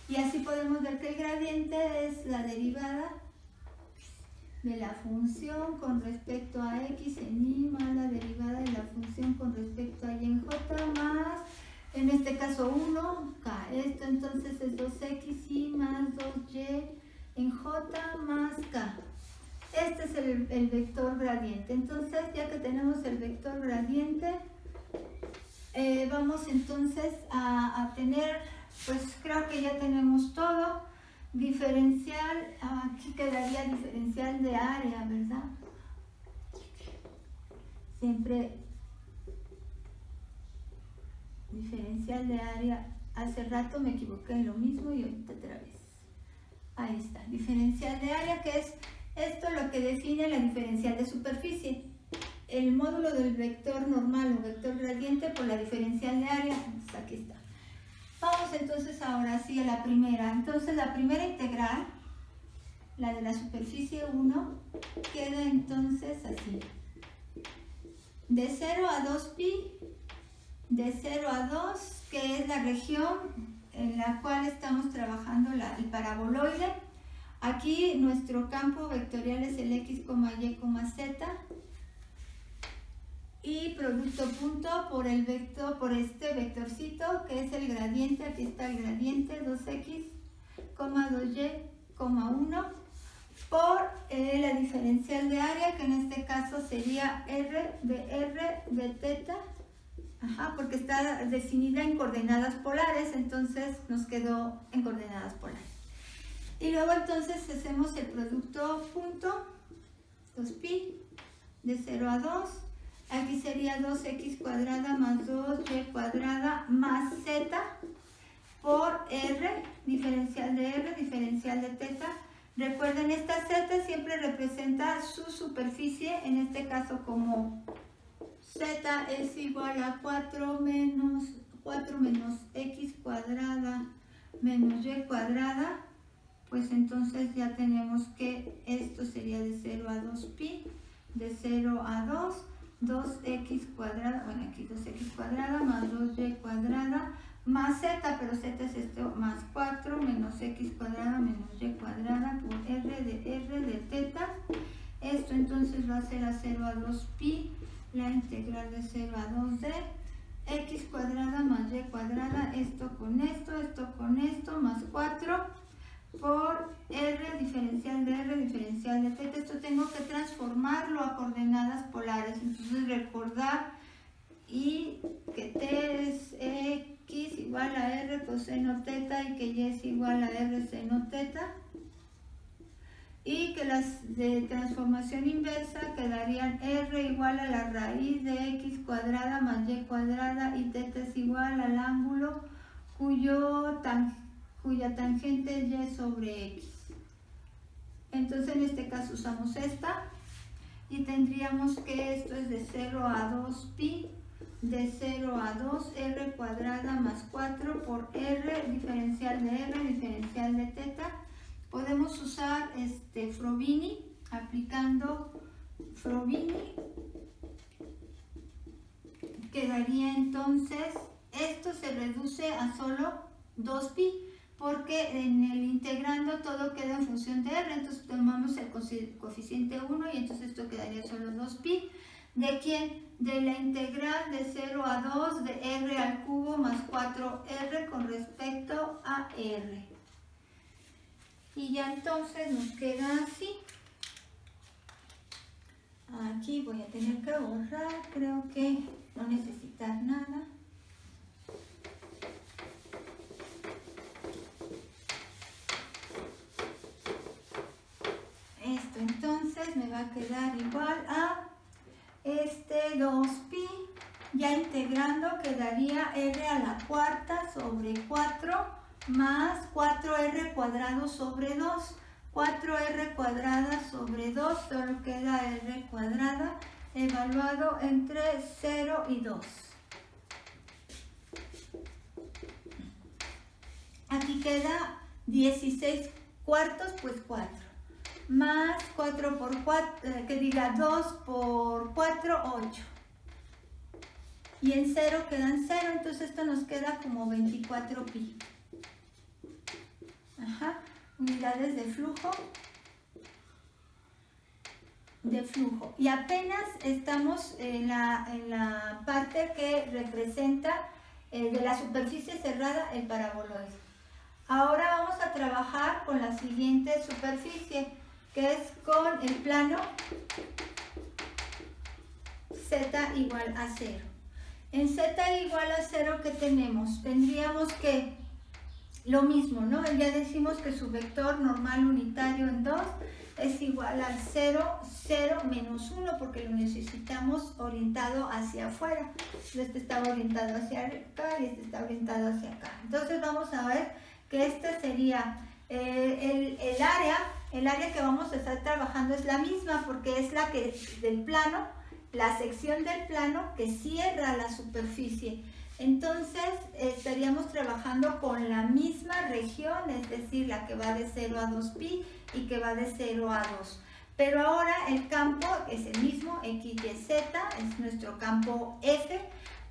Y así podemos ver que el gradiente es la derivada de la función con respecto a x en y más la derivada de la función con respecto a y en j más, en este caso 1k. Esto entonces es 2xy más 2y en j más k. Este es el vector gradiente. Entonces, ya que tenemos el vector gradiente, vamos entonces a tener, pues creo que ya tenemos todo. Diferencial, aquí quedaría diferencial de área, ¿verdad? Siempre diferencial de área. Hace rato me equivoqué en lo mismo y ahorita otra vez. Ahí está, diferencial de área, que es esto lo que define la diferencial de superficie. El módulo del vector normal o vector gradiente por la diferencial de área. Pues aquí está. Vamos entonces ahora sí a la primera. Entonces la primera integral, la de la superficie 1, queda entonces así. De 0 a 2pi, de 0 a 2, que es la región en la cual estamos trabajando el paraboloide. Aquí nuestro campo vectorial es el x, y, z. Y producto punto por el vector, por este vectorcito que es el gradiente. Aquí está el gradiente 2x, 2y, 1 por la diferencial de área, que en este caso sería r de teta, porque está definida en coordenadas polares, entonces nos quedó en coordenadas polares. Y luego entonces hacemos el producto punto, 2pi, de 0 a 2. Aquí sería 2x cuadrada más 2y cuadrada más z por r, diferencial de r, diferencial de teta. Recuerden, esta z siempre representa su superficie, en este caso como z es igual a 4 menos x cuadrada menos y cuadrada, pues entonces ya tenemos que esto sería de 0 a 2pi, de 0 a 2, 2x cuadrada, bueno aquí 2x cuadrada más 2y cuadrada más z, pero z es esto, más 4 menos x cuadrada menos y cuadrada por r de teta. Esto entonces va a ser a 0 a 2pi, la integral de 0 a 2 de x cuadrada más y cuadrada, esto con esto, más 4 por r, diferencial de teta. Esto tengo que transformarlo a coordenadas polares, entonces recordar y que t es x igual a r coseno teta y que y es igual a r seno teta. y que las de transformación inversa quedarían r igual a la raíz de x cuadrada más y cuadrada y θ es igual al ángulo cuya tangente es y sobre x. Entonces en este caso usamos esta y tendríamos que esto es de 0 a 2 pi de 0 a 2 r cuadrada más 4 por r diferencial de r diferencial de θ. Podemos usar Frobini, aplicando Frobini, quedaría entonces, esto se reduce a solo 2pi, porque en el integrando todo queda en función de r, entonces tomamos el coeficiente 1 y entonces esto quedaría solo 2pi. ¿De quién? De la integral de 0 a 2 de r al cubo más 4r con respecto a r. Y ya entonces nos queda así. Aquí voy a tener que borrar, creo que no necesitar nada. Esto entonces me va a quedar igual a 2pi, ya integrando quedaría r a la cuarta sobre 4 más 4r cuadrado sobre 2. 4r cuadrada sobre 2, solo queda r cuadrada, evaluado entre 0 y 2. Aquí queda 16 cuartos, pues 4. Más 4 por 4, que diga 2 por 4, 8. Y en 0 quedan 0, entonces esto nos queda como 24pi. Ajá. Unidades de flujo. Y apenas estamos en la parte que representa de la superficie cerrada el paraboloide. Ahora vamos a trabajar con la siguiente superficie, que es con el plano z igual a 0. En z igual a 0, ¿qué tenemos? Tendríamos que lo mismo, ¿no? Ya decimos que su vector normal unitario en 2 es igual al 0, 0 menos 1, porque lo necesitamos orientado hacia afuera. Este está orientado hacia acá y este está orientado hacia acá. Entonces vamos a ver que este sería el área que vamos a estar trabajando es la misma, porque es la que del plano, la sección del plano que cierra la superficie. Entonces estaríamos trabajando con la misma región, es decir, la que va de 0 a 2pi y que va de 0 a 2. Pero ahora el campo es el mismo, x, y, z, es nuestro campo f,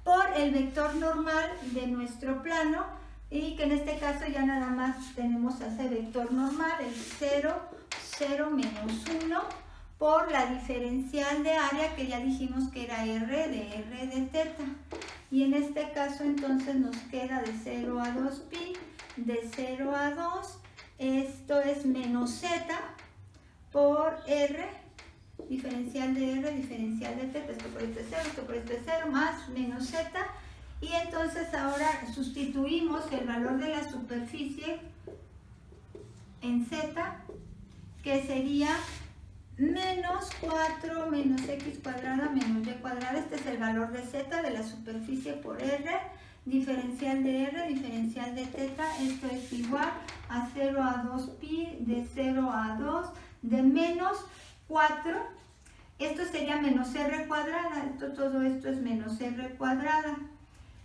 por el vector normal de nuestro plano, y que en este caso ya nada más tenemos ese vector normal, el 0, 0 menos 1, por la diferencial de área que ya dijimos que era r de θ. Y en este caso entonces nos queda de 0 a 2pi, de 0 a 2, esto es menos z por r, diferencial de r, diferencial de θ, esto por este 0, esto por este 0, más menos z. Y entonces ahora sustituimos el valor de la superficie en z, que sería menos 4 menos x cuadrada menos y cuadrada. Este es el valor de z de la superficie por r, diferencial de r, diferencial de θ. Esto es igual a 0 a 2pi de 0 a 2 de menos 4. Esto sería menos r cuadrada. Todo esto es menos r cuadrada.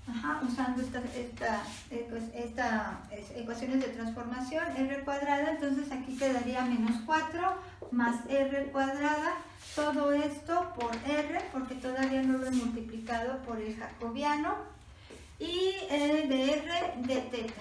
Ajá, usando estas ecuaciones de transformación, r cuadrada, entonces aquí quedaría menos 4 más r cuadrada, todo esto por r, porque todavía no lo he multiplicado por el jacobiano, y de r de θ.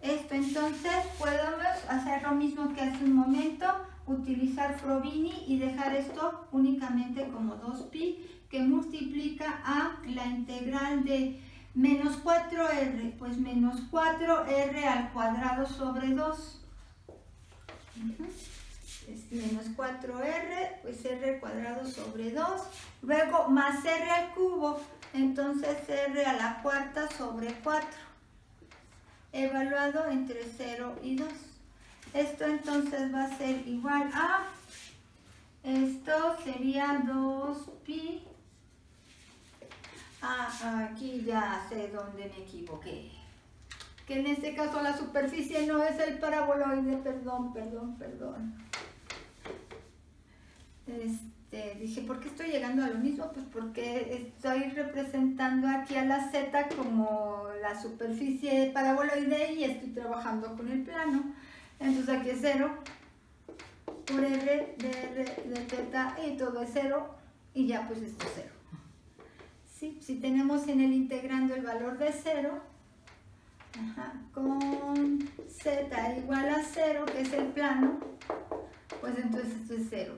Esto entonces podemos hacer lo mismo que hace un momento, utilizar Frobini y dejar esto únicamente como 2pi, que multiplica a la integral de menos 4r, pues menos 4r al cuadrado sobre 2. Es menos 4r, pues r al cuadrado sobre 2. Luego más r al cubo, entonces r a la cuarta sobre 4. Evaluado entre 0 y 2. Esto entonces va a ser igual a sería 2pi. Aquí ya sé dónde me equivoqué. Que en este caso la superficie no es el paraboloide, perdón. Dije, ¿por qué estoy llegando a lo mismo? Pues porque estoy representando aquí a la z como la superficie paraboloide y estoy trabajando con el plano. Entonces aquí es 0 por r de teta y todo es 0 y ya pues esto es 0. ¿Sí? Si tenemos en el integrando el valor de 0, con z igual a 0, que es el plano, pues entonces esto es 0.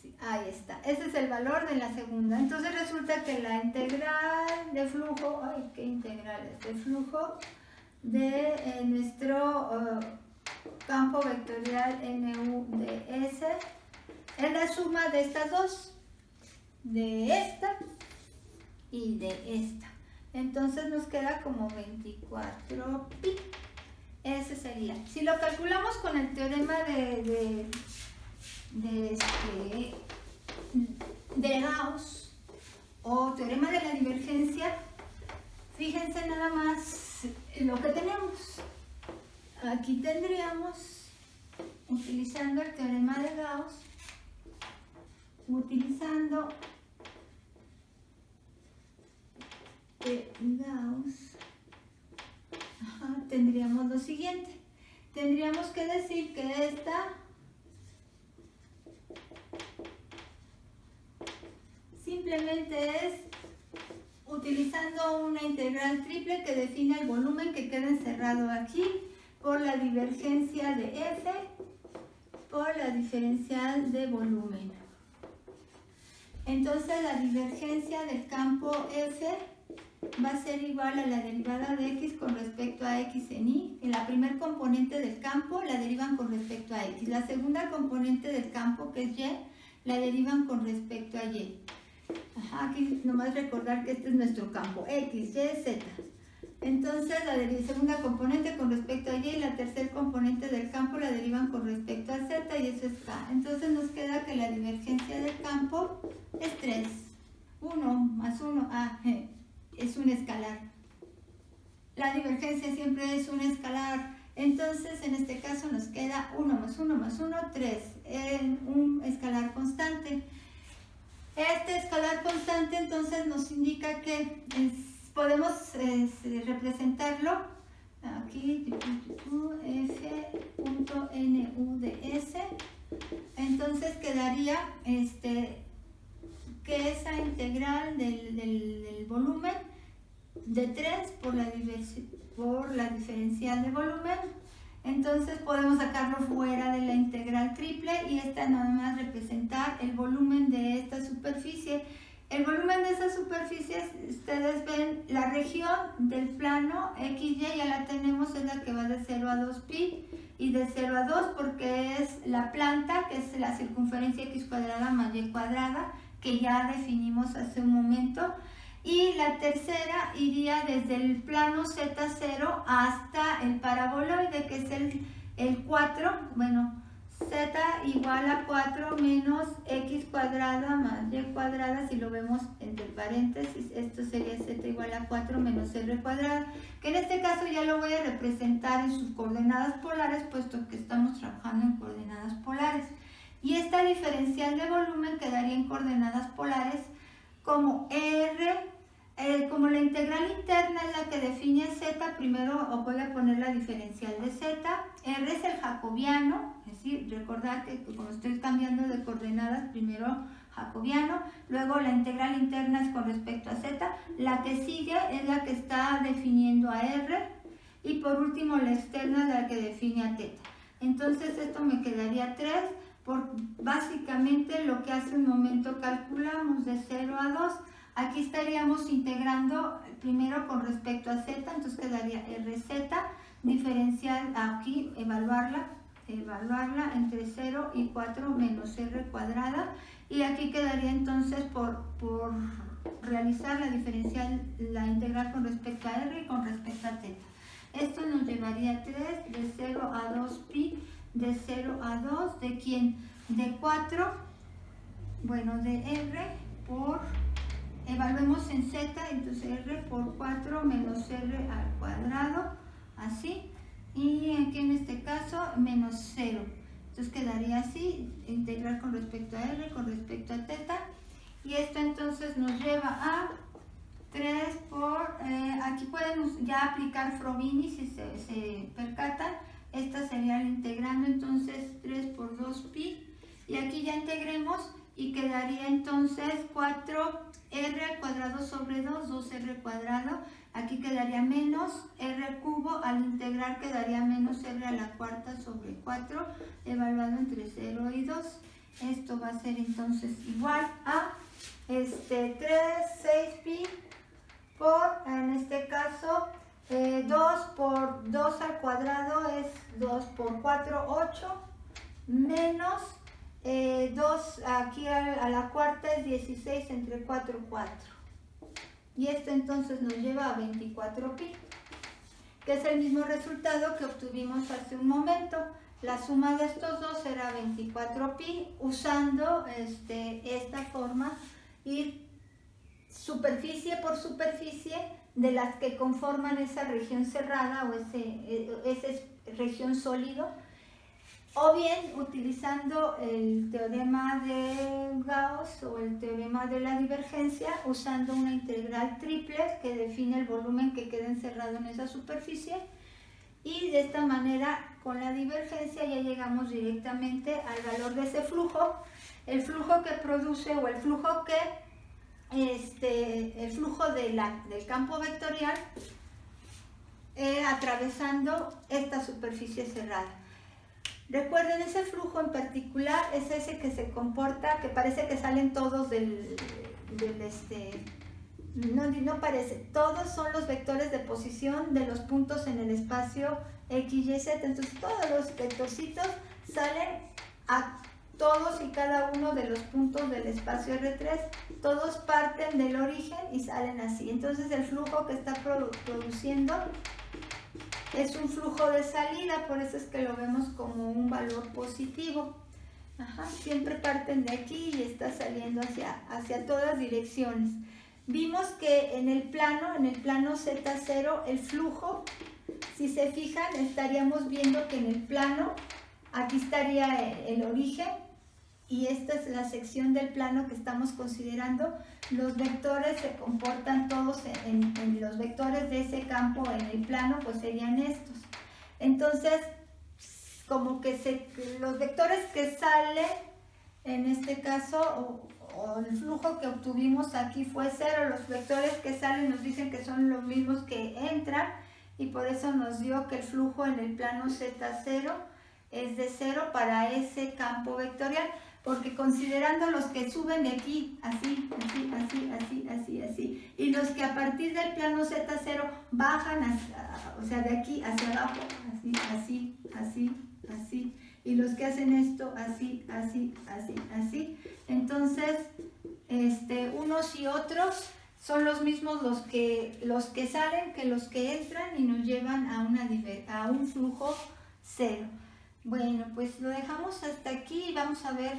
Sí, ahí está. Ese es el valor de la segunda. Entonces resulta que la integral de flujo, ¿qué integral es? De flujo de nuestro campo vectorial NU de S es la suma de estas dos, de esta y de esta. Entonces nos queda como 24pi. Ese sería. Si lo calculamos con el teorema de Gauss o teorema de la divergencia, fíjense nada más lo que tenemos. Aquí tendríamos, utilizando el teorema de Gauss, tendríamos lo siguiente. Tendríamos que decir que esta simplemente es utilizando una integral triple que define el volumen que queda encerrado aquí por la divergencia de F por la diferencial de volumen. Entonces la divergencia del campo F va a ser igual a la derivada de x con respecto a x en y. En la primer componente del campo la derivan con respecto a x. La segunda componente del campo, que es y, la derivan con respecto a y. Aquí nomás recordar que este es nuestro campo, x, y, z. Entonces la segunda componente con respecto a y la tercera componente del campo la derivan con respecto a z y eso es k. Entonces nos queda que la divergencia del campo es 3. 1 más 1, es un escalar. La divergencia siempre es un escalar. Entonces en este caso nos queda 1 más 1 más 1, 3. Un escalar constante. Este escalar constante entonces nos indica que podemos representarlo aquí, f.nu de s. Entonces quedaría que esa integral del volumen de 3 por la diferencial de volumen, entonces podemos sacarlo fuera de la integral triple y esta nada más representar el volumen de esta superficie. El volumen de esa superficie, ustedes ven la región del plano XY, ya la tenemos, es la que va de 0 a 2pi y de 0 a 2 porque es la planta, que es la circunferencia x cuadrada más y cuadrada, que ya definimos hace un momento. Y la tercera iría desde el plano Z0 hasta el paraboloide, que es el 4, bueno, z igual a 4 menos x cuadrada más y cuadrada, si lo vemos entre paréntesis, esto sería z igual a 4 menos r cuadrada, que en este caso ya lo voy a representar en sus coordenadas polares, puesto que estamos trabajando en coordenadas polares. Y esta diferencial de volumen quedaría en coordenadas polares como r. Como la integral interna es la que define z, primero os voy a poner la diferencial de z. R es el jacobiano, es decir, recordar que como estoy cambiando de coordenadas, primero jacobiano, luego la integral interna es con respecto a z, la que sigue es la que está definiendo a r y por último la externa es la que define a θ. Entonces esto me quedaría 3 por básicamente lo que hace un momento calculamos de 0 a 2. Aquí estaríamos integrando primero con respecto a z, entonces quedaría rz, diferencial aquí, evaluarla entre 0 y 4 menos r cuadrada, y aquí quedaría entonces por realizar la diferencial, la integral con respecto a r y con respecto a θ. Esto nos llevaría a 3 de 0 a 2pi, de 0 a 2, ¿de quién? De 4 bueno, de R por, evaluemos en Z, entonces R por 4 menos R al cuadrado, así, y aquí en este caso menos 0. Entonces quedaría así, integrar con respecto a R, con respecto a teta, y esto entonces nos lleva a 3 por, aquí podemos ya aplicar Frobini si se percatan, esta sería integrando entonces 3 por 2pi, y aquí ya integremos y quedaría entonces 4r al cuadrado sobre 2, 2r cuadrado, aquí quedaría menos r cubo, al integrar quedaría menos r a la cuarta sobre 4, evaluado entre 0 y 2. Esto va a ser entonces igual a 3, 6pi por, en este caso, 2 por 2 al cuadrado es 2 por 4, 8, menos 2 aquí a la cuarta es 16 entre 4, 4. Y esto entonces nos lleva a 24pi, que es el mismo resultado que obtuvimos hace un momento. La suma de estos dos será 24pi, usando esta forma, ir superficie por superficie de las que conforman esa región cerrada o esa región sólido, o bien utilizando el teorema de Gauss o el teorema de la divergencia, usando una integral triple que define el volumen que queda encerrado en esa superficie, y de esta manera con la divergencia ya llegamos directamente al valor de ese flujo, el flujo que produce o el flujo que el flujo del campo vectorial atravesando esta superficie cerrada. Recuerden, ese flujo en particular es ese que se comporta, que parece que salen todos no parece, todos son los vectores de posición de los puntos en el espacio X, Y, Z. Entonces todos los vectorcitos salen a todos y cada uno de los puntos del espacio R3, todos parten del origen y salen así. Entonces el flujo que está produciendo es un flujo de salida, por eso es que lo vemos como un valor positivo. Siempre parten de aquí y está saliendo hacia todas direcciones. Vimos que en el plano Z0, el flujo, si se fijan, estaríamos viendo que en el plano, aquí estaría el origen, y esta es la sección del plano que estamos considerando. Los vectores se comportan todos en los vectores de ese campo en el plano, pues serían estos. Entonces, como que los vectores que salen, en este caso, o el flujo que obtuvimos aquí fue 0, los vectores que salen nos dicen que son los mismos que entran, y por eso nos dio que el flujo en el plano Z0 es de 0 para ese campo vectorial, porque considerando los que suben de aquí, así, y los que a partir del plano Z0 bajan, o sea, de aquí hacia abajo, así, y los que hacen esto, así, entonces, unos y otros son los mismos los que salen que los que entran, y nos llevan a un flujo cero. Bueno, pues lo dejamos hasta aquí y vamos a ver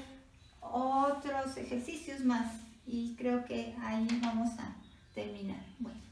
otros ejercicios más, y creo que ahí vamos a terminar. Bueno.